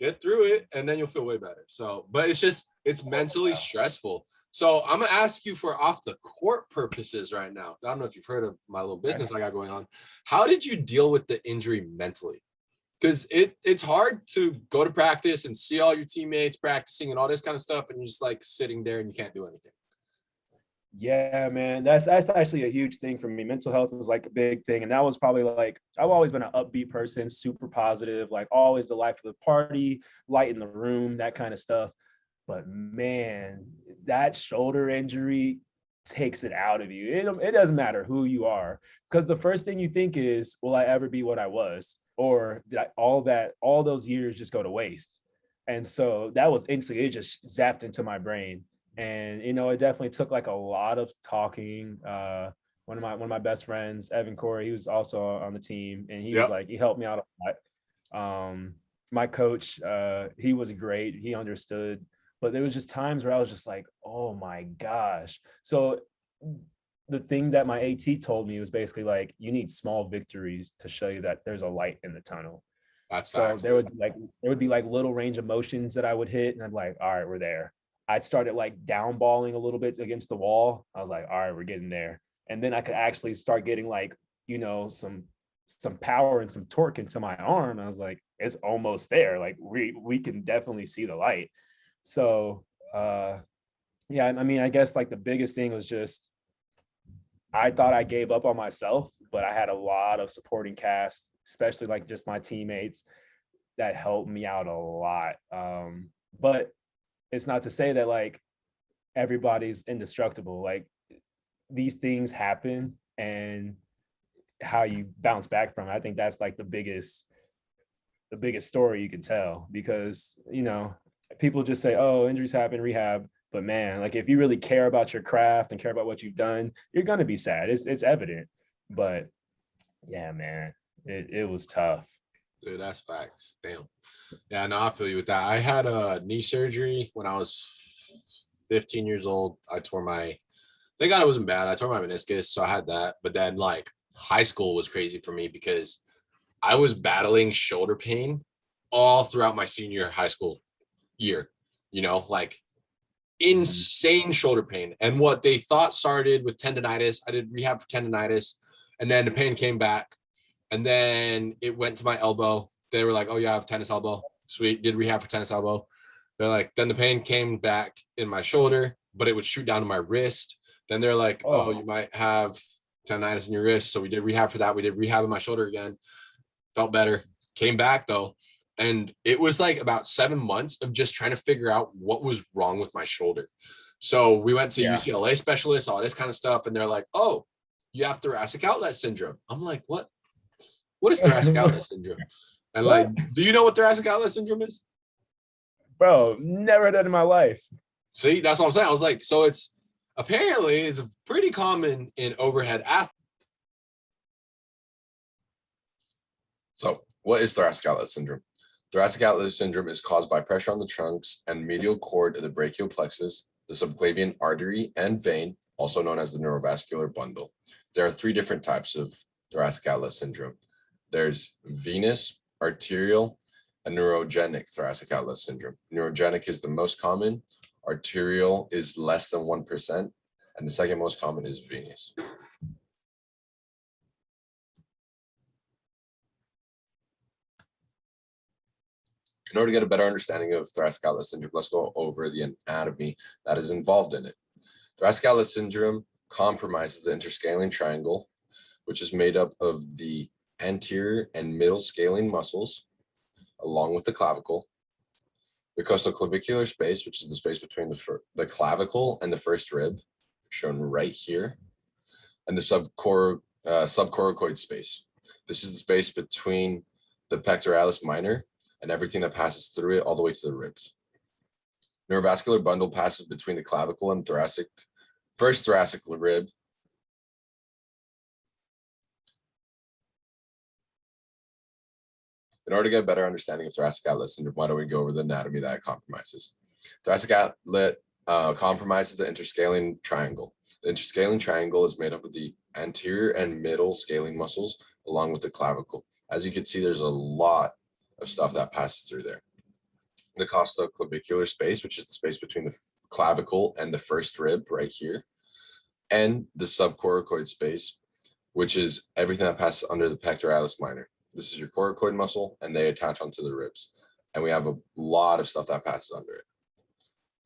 get through it, and then you'll feel way better. So, but it's mentally stressful. So I'm gonna ask you for off the court purposes right now. I don't know if you've heard of my little business I got going on. How did you deal with the injury mentally? Because it's hard to go to practice and see all your teammates practicing and all this kind of stuff, and you're just like sitting there and you can't do anything. Yeah, man, that's actually a huge thing for me. Mental health was like a big thing, and that was probably like I've always been an upbeat person, super positive, like always the life of the party, light in the room, that kind of stuff. But man, that shoulder injury takes it out of you. It doesn't matter who you are, because the first thing you think is, will I ever be what I was? Or did all those years just go to waste? And so that was instantly, it just zapped into my brain. And, it definitely took like a lot of talking. One of my best friends, Evan Corey, he was also on the team, and he was like, he helped me out a lot. My coach, he was great. He understood, but there was just times where I was just like, oh my gosh. So the thing that my AT told me was basically like, you need small victories to show you that there's a light in the tunnel. So there would be like little range of motions that I would hit, and I'm like, all right, we're there. I'd started like down balling a little bit against the wall. I was like, all right, we're getting there. And then I could actually start getting like, some power and some torque into my arm. I was like, it's almost there. Like we can definitely see the light. So yeah, I mean, I guess like the biggest thing was just, I thought I gave up on myself, but I had a lot of supporting cast, especially like just my teammates that helped me out a lot. But it's not to say that like everybody's indestructible. Like these things happen, and how you bounce back from it, I think that's like the biggest story you can tell, because people just say, oh, injuries happen, rehab. But man, like if you really care about your craft and care about what you've done, you're gonna be sad. It's evident. But yeah, man, it was tough. Dude, that's facts. Damn. Yeah, no, I feel you with that. I had a knee surgery when I was 15 years old. Thank God it wasn't bad. I tore my meniscus, so I had that. But then like high school was crazy for me because I was battling shoulder pain all throughout my senior high school year, like insane shoulder pain. And what they thought started with tendonitis, I did rehab for tendonitis, and then the pain came back. And then it went to my elbow. They were like, oh, yeah, I have tennis elbow. Sweet. Did rehab for tennis elbow. They're like, then the pain came back in my shoulder. but it would shoot down to my wrist. Then they're like, oh, you might have tendonitis in your wrist. So we did rehab for that. We did rehab in my shoulder again. Felt better. Came back though. And it was like about 7 months of just trying to figure out what was wrong with my shoulder. So we went to UCLA specialists, all this kind of stuff. And they're like, oh, you have thoracic outlet syndrome. I'm like, what? What is thoracic outlet syndrome? And like, do you know what thoracic outlet syndrome is? Bro, never heard that in my life. See, that's what I'm saying. I was like, so it's pretty common in overhead athletes. So what is thoracic outlet syndrome? Thoracic outlet syndrome is caused by pressure on the trunks and medial cord of the brachial plexus, the subclavian artery and vein, also known as the neurovascular bundle. There are 3 different types of thoracic outlet syndrome. There's venous, arterial, and neurogenic thoracic outlet syndrome. Neurogenic is the most common, arterial is less than 1%, and the second most common is venous. In order to get a better understanding of thoracic outlet syndrome, let's go over the anatomy that is involved in it. Thoracic outlet syndrome compromises the interscalene triangle, which is made up of the anterior and middle scalene muscles, along with the clavicle, the costoclavicular space, which is the space between the clavicle and the first rib, shown right here, and the subcoracoid space. This is the space between the pectoralis minor and everything that passes through it all the way to the ribs. Neurovascular bundle passes between the clavicle and first thoracic rib. In order to get a better understanding of thoracic outlet syndrome, why don't we go over the anatomy that it compromises? Thoracic outlet compromises the interscalene triangle. The interscalene triangle is made up of the anterior and middle scalene muscles, along with the clavicle. As you can see, there's a lot of stuff that passes through there. The costoclavicular space, which is the space between the clavicle and the first rib right here, and the subcoracoid space, which is everything that passes under the pectoralis minor. This is your coracoid muscle, and they attach onto the ribs. And we have a lot of stuff that passes under it.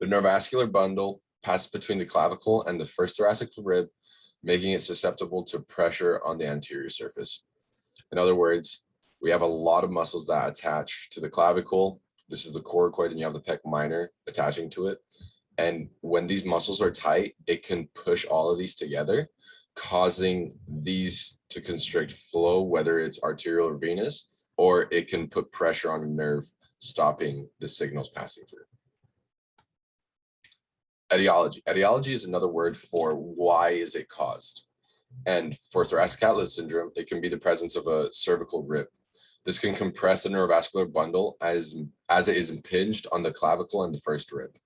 The neurovascular bundle passes between the clavicle and the first thoracic rib, making it susceptible to pressure on the anterior surface. In other words, we have a lot of muscles that attach to the clavicle. This is the coracoid, and you have the pec minor attaching to it. And when these muscles are tight, it can push all of these together, causing these to constrict flow, whether it's arterial or venous, or it can put pressure on a nerve, stopping the signals passing through. Etiology. Etiology is another word for why is it caused. And for thoracic outlet syndrome, it can be the presence of a cervical rib. This can compress the neurovascular bundle as it is impinged on the clavicle and the first rib.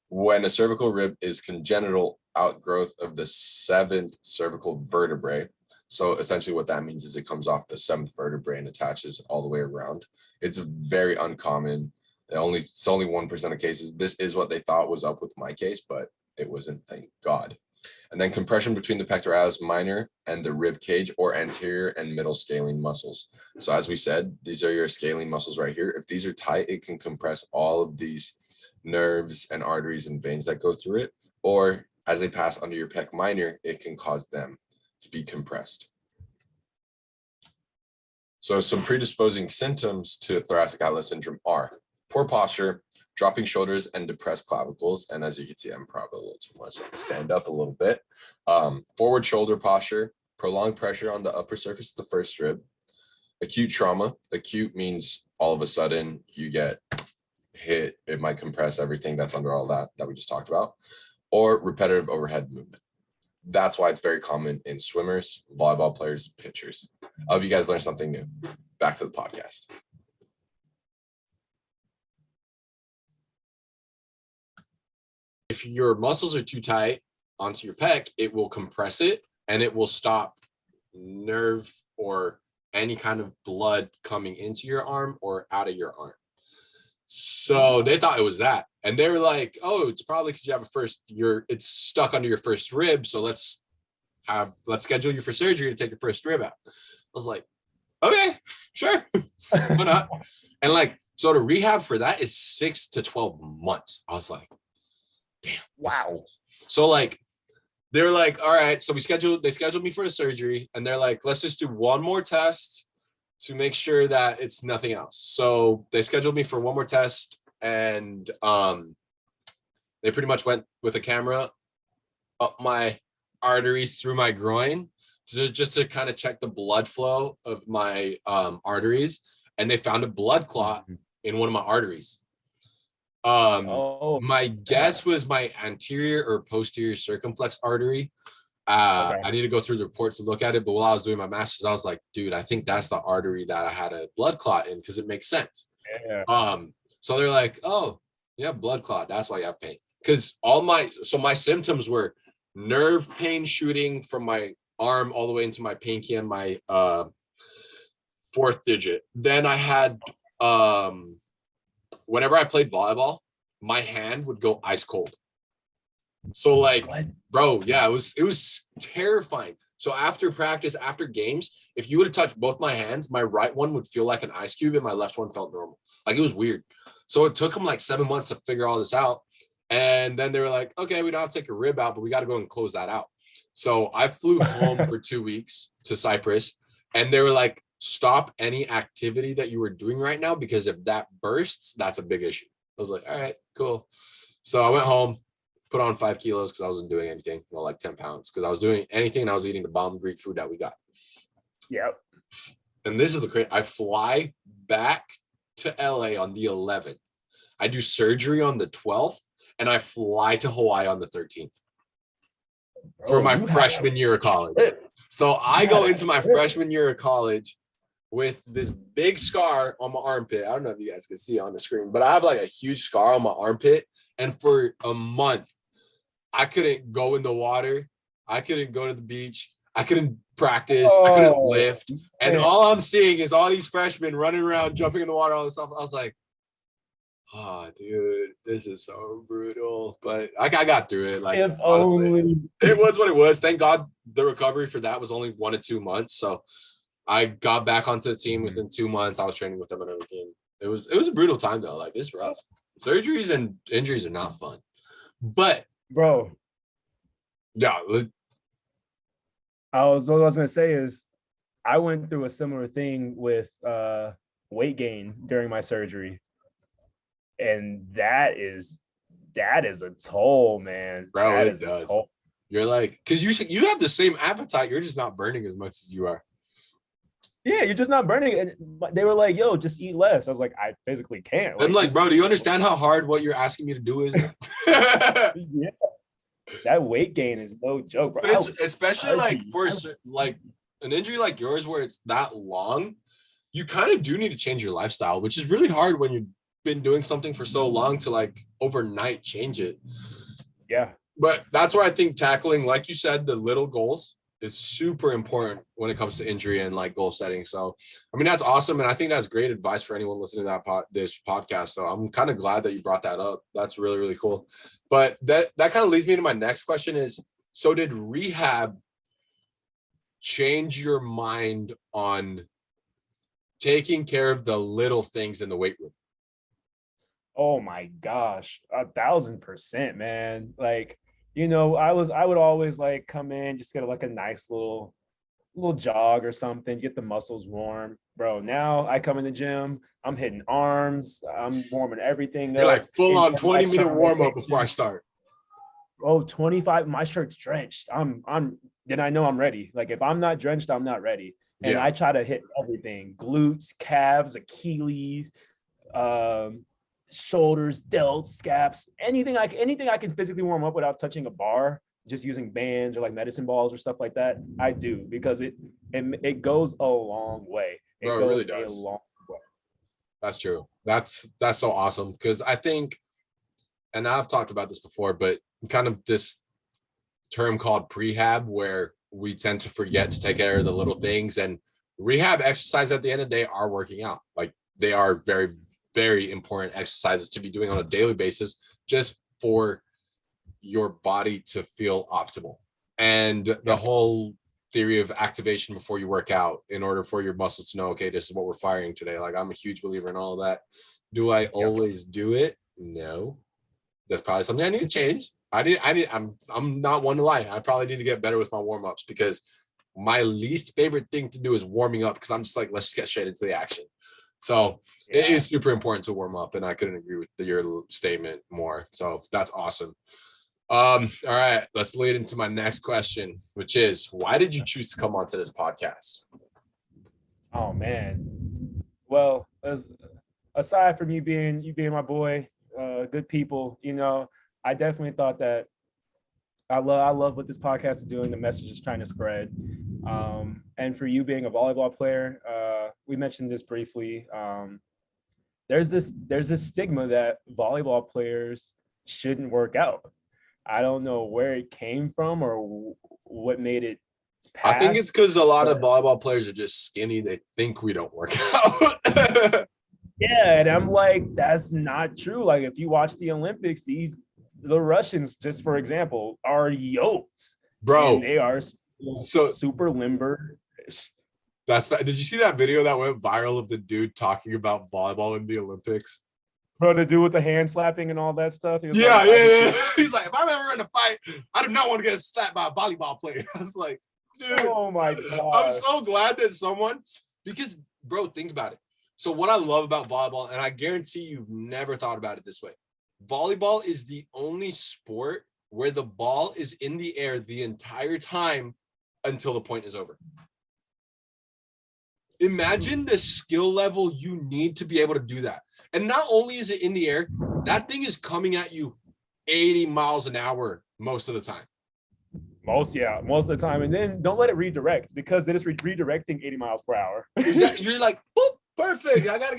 When a cervical rib is congenital outgrowth of the 7th cervical vertebrae, so essentially what that means is it comes off the 7th vertebrae and attaches all the way around. It's very uncommon. It's only 1% of cases. This is what they thought was up with my case, but it wasn't, thank God. And then compression between the pectoralis minor and the rib cage or anterior and middle scalene muscles. So as we said, these are your scalene muscles right here. If these are tight, it can compress all of these nerves and arteries and veins that go through it. Or as they pass under your pec minor, it can cause them to be compressed. So some predisposing symptoms to thoracic outlet syndrome are poor posture, dropping shoulders, and depressed clavicles. And as you can see, I'm probably a little too much. I have to stand up a little bit. Forward shoulder posture, prolonged pressure on the upper surface of the first rib, acute trauma. Acute means all of a sudden you get hit. It might compress everything that's under all that we just talked about, or repetitive overhead movement. That's why it's very common in swimmers, volleyball players, pitchers. I hope you guys learned something new. Back to the podcast. If your muscles are too tight onto your pec, it will compress it and it will stop nerve or any kind of blood coming into your arm or out of your arm. So they thought it was that. And they were like, oh, it's probably because you have it's stuck under your first rib. So let's schedule you for surgery to take your first rib out. I was like, okay, sure. Why not? And so the rehab for that is 6 to 12 months. I was like, Wow. So like, they're like, all right, so they scheduled me for the surgery, and they're like, let's just do one more test to make sure that it's nothing else. So they scheduled me for one more test, and they pretty much went with a camera up my arteries through my groin just to kind of check the blood flow of my arteries, and they found a blood clot in one of my arteries. My guess was my anterior or posterior circumflex artery. Okay. I need to go through the report to look at it, but while I was doing my master's, I was like, dude, I think that's the artery that I had a blood clot in, because it makes sense. Yeah. So they're like, oh, yeah, blood clot, that's why you have pain. Because my symptoms were nerve pain shooting from my arm all the way into my pinky and my fourth digit. Then I had whenever I played volleyball, my hand would go ice cold. So like, bro, yeah, it was terrifying. So after practice, after games, if you would have touched both my hands, my right one would feel like an ice cube and my left one felt normal. Like, it was weird. So it took them like 7 months to figure all this out. And then they were like, okay, we don't have to take a rib out, but we got to go and close that out. So I flew home for 2 weeks to Cyprus, and they were like, stop any activity that you were doing right now, because if that bursts, that's a big issue. I was like, all right, cool. So I went home, put on 5 kilos because I wasn't doing anything, well, like 10 pounds, because I was doing anything and I was eating the bomb Greek food that we got. Yeah. And this is the crazy, I fly back to LA on the 11th. I do surgery on the 12th, and I fly to Hawaii on the 13th for my freshman year of college. So I go into my freshman year of college with this big scar on my armpit. I don't know if you guys can see it on the screen, but I have like a huge scar on my armpit. And for a month, I couldn't go in the water. I couldn't go to the beach. I couldn't practice. I couldn't lift. And all I'm seeing is all these freshmen running around, jumping in the water, all this stuff. I was like, oh, dude, this is so brutal. But I got through it. Like, honestly, it was what it was. Thank God the recovery for that was only 1 to 2 months. So I got back onto the team within 2 months. I was training with them and everything. It was a brutal time though. Like, it's rough. Surgeries and injuries are not fun. But bro, yeah. What I was gonna say is I went through a similar thing with weight gain during my surgery. And that is a toll, man. Bro, that it is does. A toll. You're like, because you have the same appetite, you're just not burning as much as you are. Yeah, you're just not burning. And they were like, yo, just eat less. I was like, I physically can't. I'm like, bro, do you understand how hard what you're asking me to do is? Yeah. That weight gain is no joke, bro. But it's especially like for like an injury like yours where it's that long, you kind of do need to change your lifestyle, which is really hard when you've been doing something for so long to like overnight change it. Yeah. But that's where I think tackling, like you said, the little goals is super important when it comes to injury and like goal setting. So, I mean, that's awesome. And I think that's great advice for anyone listening to this podcast. So I'm kind of glad that you brought that up. That's really, really cool. But that kind of leads me to my next question is, so did rehab change your mind on taking care of the little things in the weight room? Oh my gosh, 1,000%, man. Like, you know, I would always like come in, just get like a nice little jog or something, get the muscles warm. Bro, now I come in the gym, I'm hitting arms, I'm warming everything You're up. like full on 20-minute warm up before I start. Oh, 25, my shirt's drenched. Then I know I'm ready. Like, if I'm not drenched, I'm not ready. And I try to hit everything: glutes, calves, Achilles, shoulders, delts, scaps, anything I can physically warm up without touching a bar, just using bands or like medicine balls or stuff like that. I do, because it goes a long way. It Bro, goes it really does. a long way. That's true. That's so awesome, because I think, and I've talked about this before, but kind of this term called prehab, where we tend to forget to take care of the little things, and rehab exercise at the end of the day are working out. Like, they are very, very important exercises to be doing on a daily basis, just for your body to feel optimal. And the whole theory of activation before you work out, in order for your muscles to know, okay, this is what we're firing today. Like, I'm a huge believer in all of that. Do I always do it? No. That's probably something I need to change, I'm not one to lie. I probably need to get better with my warm-ups because my least favorite thing to do is warming up because I'm just like, let's just get straight into the action. So it is super important to warm up, and I couldn't agree with your statement more. So that's awesome. All right, let's lead into my next question, which is, why did you choose to come onto this podcast? Oh man. Well, aside from you being my boy, good people, you know, I definitely thought that I love what this podcast is doing. The message is trying to spread. And for you being a volleyball player, we mentioned this briefly. There's this stigma that volleyball players shouldn't work out. I don't know where it came from or what made it pass. I think it's because a lot of volleyball players are just skinny. They think we don't work out. Yeah, and I'm like, that's not true. Like, if you watch the Olympics, the Russians, just for example, are yoked, bro. And they are so super limber. Did you see that video that went viral of the dude talking about volleyball in the Olympics? Bro, to do with the hand slapping and all that stuff. Yeah. He's like, if I'm ever in a fight, I do not want to get slapped by a volleyball player. I was like, dude, oh my God. I'm so glad that someone, because bro, think about it. So what I love about volleyball, and I guarantee you've never thought about it this way, volleyball is the only sport where the ball is in the air the entire time until the point is over. Imagine the skill level you need to be able to do that. And not only is it in the air, that thing is coming at you 80 miles an hour most of the time. Most of the time. And then don't let it redirect, because it is redirecting 80 miles per hour. You're like, boop, perfect. I gotta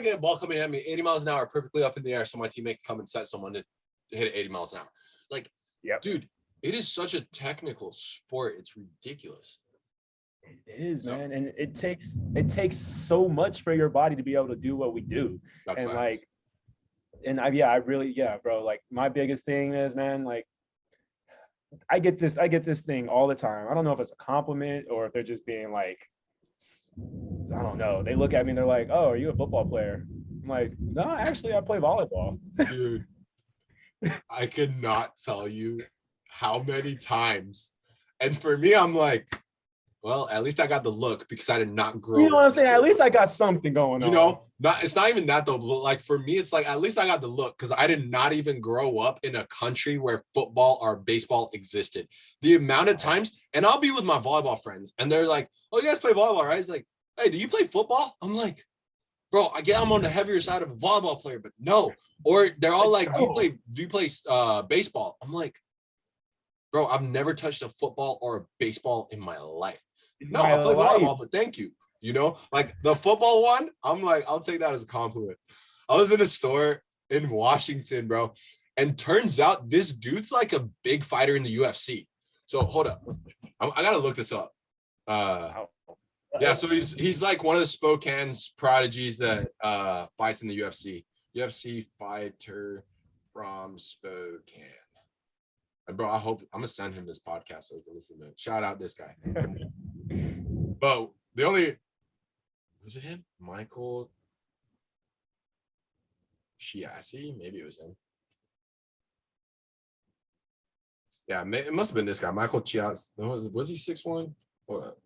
get a ball coming at me 80 miles an hour, perfectly up in the air, so my teammate can come and set someone to hit it 80 miles an hour. Like, dude, it is such a technical sport. It's ridiculous. It is, man, and it takes so much for your body to be able to do what we do. That's and facts. Like, and I really, bro. Like, my biggest thing is, man, like, I get this thing all the time. I don't know if it's a compliment or if they're just being like, I don't know. They look at me and they're like, "Oh, are you a football player?" I'm like, "No, actually, I play volleyball." Dude, I could not tell you how many times. And for me, I'm like, well, at least I got the look because I did not grow. You know what I'm saying? At least I got something going on. You know, it's not even that though. But like, for me, it's like, at least I got the look because I did not even grow up in a country where football or baseball existed. The amount of times, and I'll be with my volleyball friends and they're like, "Oh, you guys play volleyball, right?" It's like, "Hey, do you play football?" I'm like, "Bro, I get I'm on the heavier side of a volleyball player, but no." Or they're all like, do you play baseball? I'm like, "Bro, I've never touched a football or a baseball in my life." No, I play volleyball, but thank you. You know, like the football one, I'm like, I'll take that as a compliment. I was in a store in Washington, bro, and turns out this dude's like a big fighter in the UFC. So hold up, I gotta look this up. Yeah, so he's like one of the Spokane's prodigies that fights in the UFC. UFC fighter from Spokane. And bro, I hope I'm gonna send him this podcast so he can listen to it. Shout out this guy. But the only was it him? Michael Chiassi? Maybe it was him. Yeah, it must have been this guy, Michael Chiassi. Was he 6'1"? Hold up.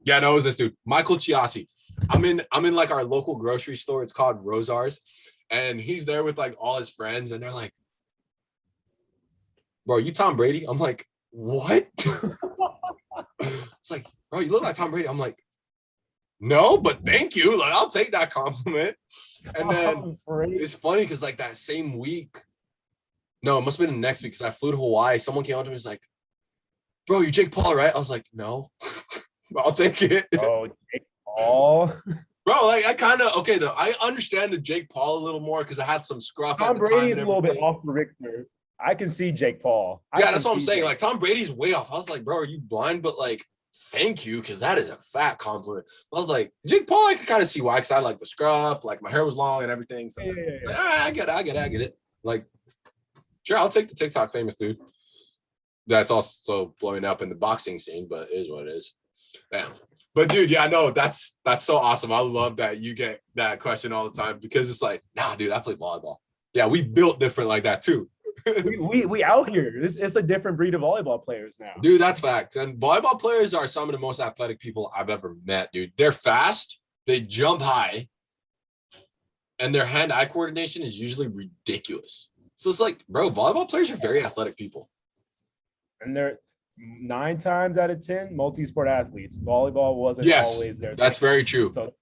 Yeah, no, it was this dude, Michael Chiassi. I'm in like our local grocery store. It's called Rosar's. And he's there with like all his friends, and they're like, "Bro, you Tom Brady?" I'm like, "What?" It's like, "Bro, you look like Tom Brady." I'm like, "No, but thank you. Like, I'll take that compliment." And then it's funny because like that same week, no, it must have been the next week because I flew to Hawaii. Someone came up to me and was like, "Bro, you're Jake Paul, right?" I was like, "No." I'll take it. Oh, Jake Paul. Bro, like I kind of I understand the Jake Paul a little more because I had some scruff. Tom Brady is a little bit off the Richter. I can see Jake Paul. Yeah, that's what I'm saying. Like Tom Brady's way off. I was like, bro, are you blind? But like, thank you, because that is a fat compliment. I was like, Jake Paul, I can kind of see why, because I like the scruff, like my hair was long and everything. So like, I get it. Like, sure, I'll take the TikTok famous dude. That's also blowing up in the boxing scene, but it is what it is. Damn. But dude, yeah, no, that's so awesome. I love that you get that question all the time because it's like, nah, dude, I play volleyball. Yeah, we built different like that too. We out here. It's a different breed of volleyball players now. Dude, that's facts. And volleyball players are some of the most athletic people I've ever met, dude. They're fast, they jump high, and their hand-eye coordination is usually ridiculous. So it's like, bro, volleyball players are very athletic people. And they're 9 times out of 10 multi-sport athletes. Volleyball wasn't always there. That's very true. So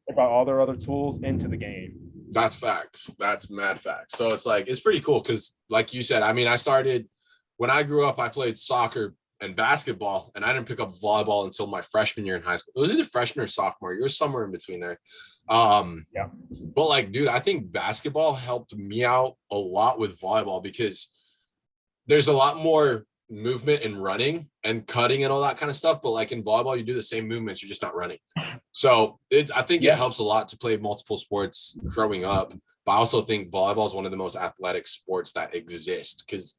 they brought all their other tools into the game. That's facts. That's mad facts. So it's like, it's pretty cool because like you said, I mean, I started when I grew up, I played soccer and basketball, and I didn't pick up volleyball until my freshman year in high school. It was either freshman or sophomore. You were somewhere in between there. Yeah. But like, dude, I think basketball helped me out a lot with volleyball because there's a lot more movement and running and cutting and all that kind of stuff. But like in volleyball, you do the same movements, you're just not running. So I think it helps a lot to play multiple sports growing up. But I also think volleyball is one of the most athletic sports that exist because,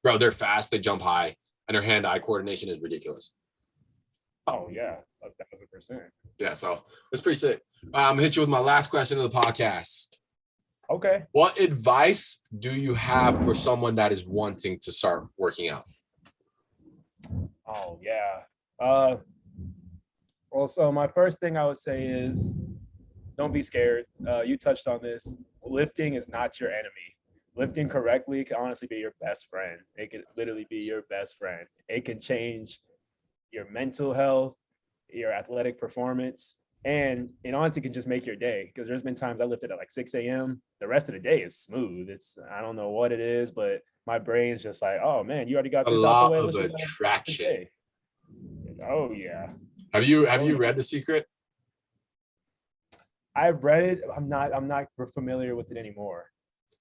bro, they're fast, they jump high, and their hand-eye coordination is ridiculous. Oh yeah, 1,000%. Yeah, so it's pretty sick. I'm gonna hit you with my last question of the podcast. Okay. What advice do you have for someone that is wanting to start working out? Oh yeah. Well, so my first thing I would say is don't be scared. You touched on this. Lifting is not your enemy. Lifting correctly can honestly be your best friend. It can literally be your best friend. It can change your mental health, your athletic performance, and it honestly can just make your day. Because there's been times I lifted at like 6 a.m. The rest of the day is smooth. I don't know what it is, but my brain's just like, oh man, you already got this out the way. Let's just attraction. Oh yeah. Have you read The Secret? I've read it. I'm not familiar with it anymore.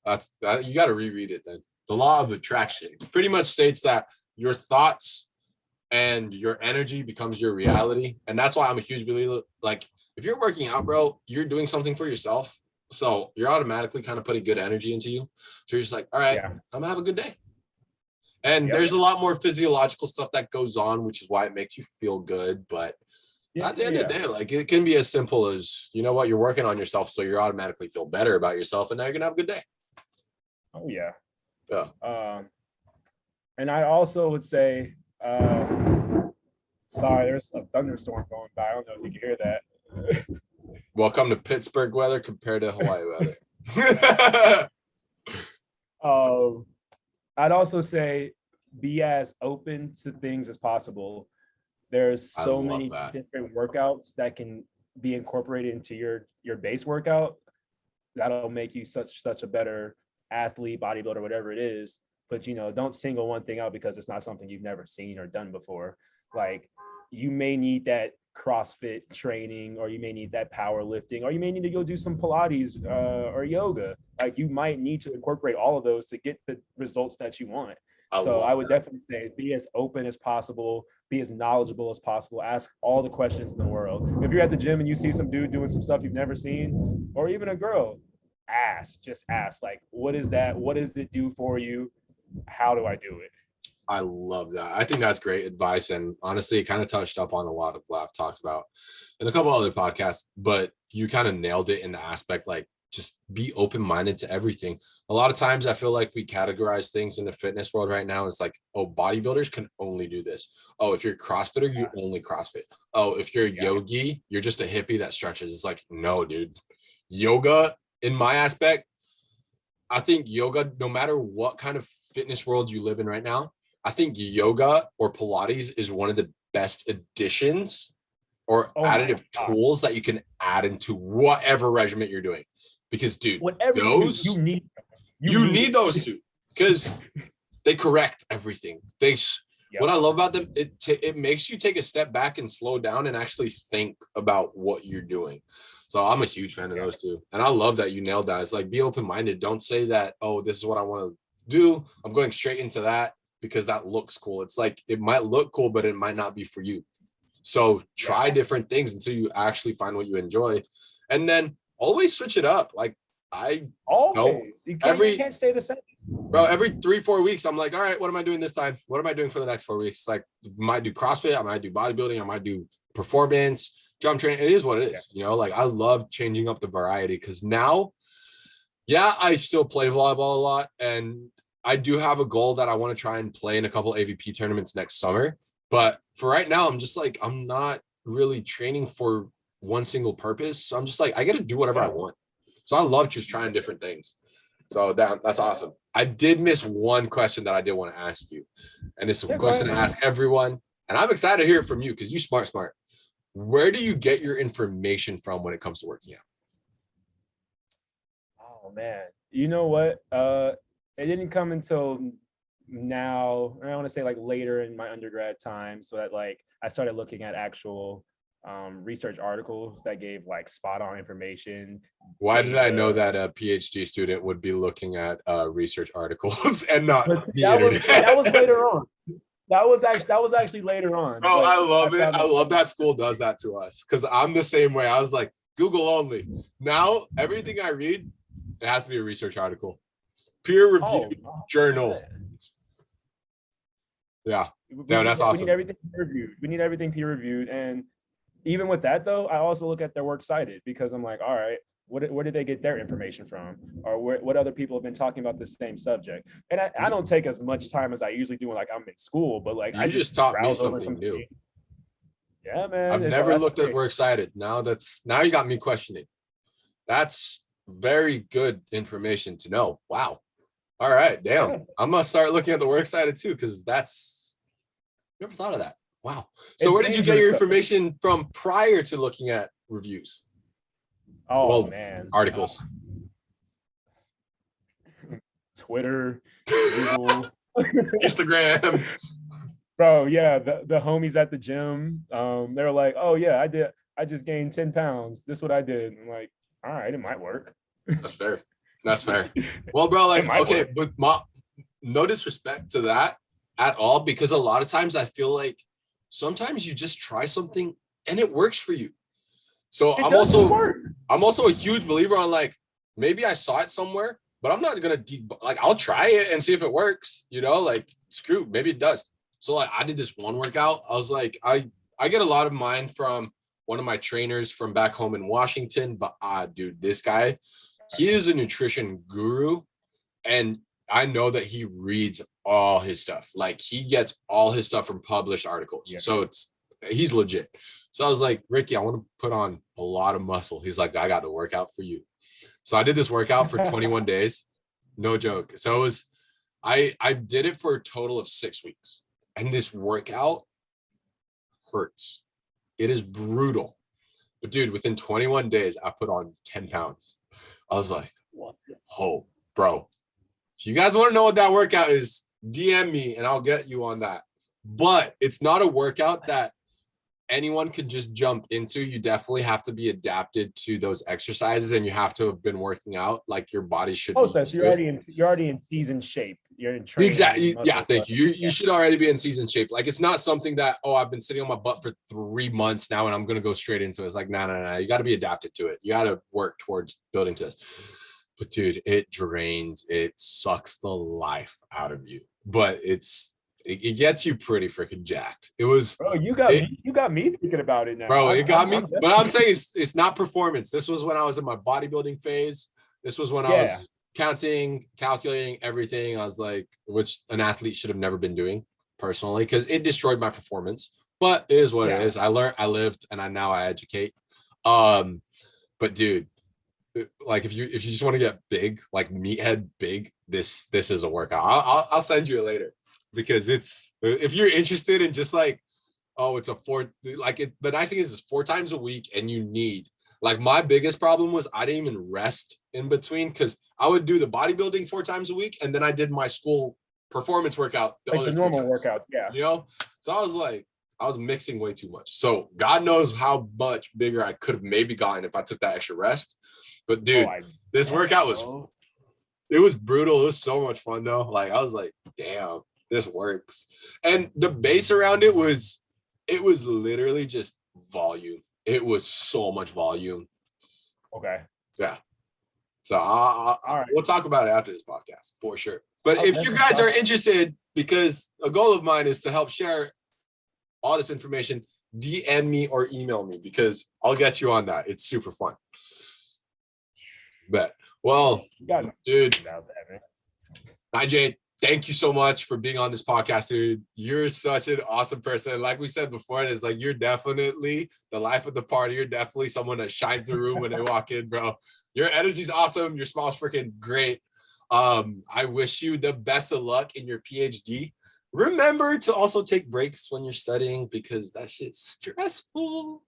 You got to reread it then. The law of attraction pretty much states that your thoughts and your energy becomes your reality. And that's why I'm a huge believer. Like if you're working out, bro, you're doing something for yourself. So you're automatically kind of putting good energy into you. So you're just like, all right, I'm gonna have a good day. And there's a lot more physiological stuff that goes on, which is why it makes you feel good. But at the end of the day, like it can be as simple as, you know what, you're working on yourself. So you automatically feel better about yourself. And now you're gonna have a good day. Oh yeah. Yeah. And I also would say, sorry, there's a thunderstorm going by. I don't know if you can hear that. Welcome to Pittsburgh weather compared to Hawaii weather. I'd also say be as open to things as possible. There's so many different workouts that can be incorporated into your base workout. That'll make you such a better athlete, bodybuilder, whatever it is. But don't single one thing out because it's not something you've never seen or done before. Like you may need that CrossFit training, or you may need that powerlifting, or you may need to go do some Pilates or yoga. Like you might need to incorporate all of those to get the results that you want. So I would definitely say be as open as possible, be as knowledgeable as possible, ask all the questions in the world. If you're at the gym and you see some dude doing some stuff you've never seen, or even a girl, just ask, like, what is that? What does it do for you? How do I do it? I love that. I think that's great advice. And honestly, it kind of touched up on a lot of what I've talked about in a couple other podcasts, but you kind of nailed it in the aspect, like just be open-minded to everything. A lot of times I feel like we categorize things in the fitness world right now. It's like, oh, bodybuilders can only do this. Oh, if you're a CrossFitter, you only CrossFit. Oh, if you're a yogi, you're just a hippie that stretches. It's like, no, dude. Yoga, in my aspect, I think yoga, no matter what kind of fitness world you live in right now, I think yoga or Pilates is one of the best additions or additive tools that you can add into whatever regimen you're doing. Because, dude, whatever those you need those two because they correct everything. What I love about them, it makes you take a step back and slow down and actually think about what you're doing. So I'm a huge fan of those two. And I love that you nailed that. It's like, be open-minded. Don't say that, oh, this is what I want to do. I'm going straight into that because that looks cool. It's like, it might look cool, but it might not be for you. So try different things until you actually find what you enjoy. And then always switch it up. Like you can't stay the same. Bro, every 3-4 weeks, I'm like, all right, what am I doing this time? What am I doing for the next 4 weeks? Like, I might do CrossFit, I might do bodybuilding, I might do performance, jump training. It is what it is. Like I love changing up the variety because now Yeah, I still play volleyball a lot, and I do have a goal that I want to try and play in a couple AVP tournaments next summer. But for right now, I'm just like, I'm not really training for one single purpose. So I'm just like, I got to do whatever I want. So I love just trying different things. So that's awesome. I did miss one question that I did want to ask you, and it's a question to ask everyone. And I'm excited to hear it from you because you smart. Where do you get your information from when it comes to working out? Oh man, you know what? It didn't come until now. I want to say like later in my undergrad time, so that like I started looking at actual research articles that gave like spot on information. Why did I know that a PhD student would be looking at research articles and not the internet? That was later on. That was actually later on. Oh, I love it. I love that school does that to us because I'm the same way. I was like, Google only. Now everything I read, it has to be a research article, peer reviewed journal. Yeah, that's awesome. We need everything peer reviewed. We need everything peer reviewed, and even with that though, I also look at their works cited because I'm like, all right, where did they get their information from, or what other people have been talking about the same subject? And I don't take as much time as I usually do when like I'm in school, but like I just taught me something new. Yeah, man. I've never looked at works cited. Now you got me questioning. That's very good information to know. Wow. All right, damn. Yeah. I'm gonna start looking at the works cited too, because never thought of that. Wow. So where did you get your information from prior to looking at reviews? Oh man. Articles. Twitter, Google, Instagram. Bro, yeah, the homies at the gym, they were like, oh yeah, I just gained 10 pounds. This is what I did. I'm like, all right, it might work. That's fair. Well, bro, like, okay, but no disrespect to that at all, because a lot of times I feel like sometimes you just try something and it works for you. So I'm also a huge believer on like, maybe I saw it somewhere, but I'm not gonna I'll try it and see if it works, like screw, maybe it does. So like I did this one workout. I was like, I get a lot of mine from one of my trainers from back home in Washington, but dude, this guy, he is a nutrition guru, and I know that he reads all his stuff. Like he gets all his stuff from published articles. Yeah. So he's legit. So I was like, Ricky, I want to put on a lot of muscle. He's like, I got the workout for you. So I did this workout for 21 days. No joke. So it was, I did it for a total of 6 weeks. And this workout hurts. It is brutal. But dude, within 21 days, I put on 10 pounds. I was like, oh, bro. If you guys want to know what that workout is, DM me and I'll get you on that. But it's not a workout that anyone can just jump into. You definitely have to be adapted to those exercises, and you have to have been working out like your body should be. So you're already in season shape. You're in training. Exactly. Yeah, thank you. You should already be in season shape. Like it's not something that, I've been sitting on my butt for 3 months now and I'm gonna go straight into it. It's like, no. You got to be adapted to it. You got to work towards building to this. But dude, it drains, it sucks the life out of you. But it gets you pretty freaking jacked. It was, bro, you got me thinking about it now. Bro, it got me. But I'm saying it's not performance. This was when I was in my bodybuilding phase. This was when I was calculating everything. I was like, which an athlete should have never been doing personally, because it destroyed my performance. But it is what it is. I learned, I lived, and now I educate. But dude, like if you just want to get big, like meathead big, this is a workout. I'll send you it later, because if you're interested in just like, it's the nice thing is it's 4 times a week, and you need, like, my biggest problem was I didn't even rest in between, because I would do the bodybuilding 4 times a week, and then I did my school performance workout, the normal workouts. So I was like, I was mixing way too much. So God knows how much bigger I could have maybe gotten if I took that extra rest. But dude, this workout it was brutal. It was so much fun though. Like I was like, damn, this works. And the base around it was literally just volume. It was so much volume. Okay. Yeah. So all right, we'll talk about it after this podcast for sure. But if you guys are interested, because a goal of mine is to help share all this information, DM me or email me, because I'll get you on that. It's super fun. Bet. Well, You got dude, about that, man. NyJaee, thank you so much for being on this podcast, dude. You're such an awesome person. Like we said before, it's like you're definitely the life of the party. You're definitely someone that shines the room when they walk in, bro. Your energy's awesome. Your smile's freaking great. I wish you the best of luck in your PhD. Remember to also take breaks when you're studying because that shit's stressful.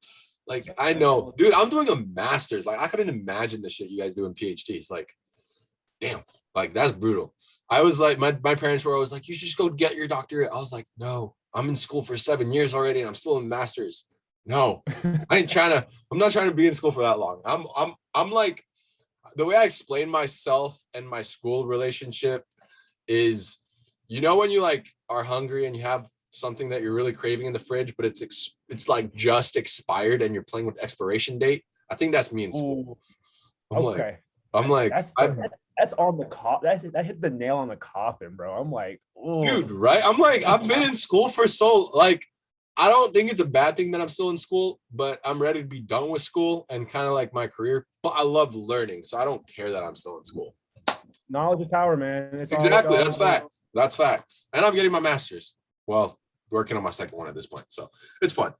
Like, I know, dude, I'm doing a master's. Like, I couldn't imagine the shit you guys do in PhDs. Like, damn, like that's brutal. I was like, my parents were always like, you should just go get your doctorate. I was like, no, I'm in school for 7 years already and I'm still in master's. No, I'm not trying to be in school for that long. I'm like, the way I explain myself and my school relationship is, you know, when you like are hungry and you have something that you're really craving in the fridge, but it's like just expired and you're playing with expiration date. I think that's me in school. Okay. I'm like, that's on the that hit the nail on the coffin, bro. I'm like, ooh. Dude, right? I'm like, I've been in school for so like, I don't think it's a bad thing that I'm still in school, but I'm ready to be done with school and kind of like my career. But I love learning, so I don't care that I'm still in school. Knowledge is power, man. It's exactly. That's facts. That's facts. And I'm getting my master's. Well, working on my second one at this point, so it's fun.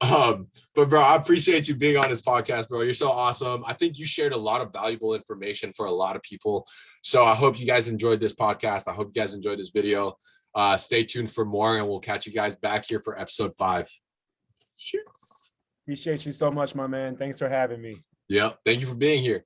But bro, I appreciate you being on this podcast, bro. You're so awesome. I think you shared a lot of valuable information for a lot of people. So I hope you guys enjoyed this podcast. I hope you guys enjoyed this video. Stay tuned for more, and we'll catch you guys back here for episode 5. Appreciate you so much, my man. Thanks for having me. Yeah, thank you for being here.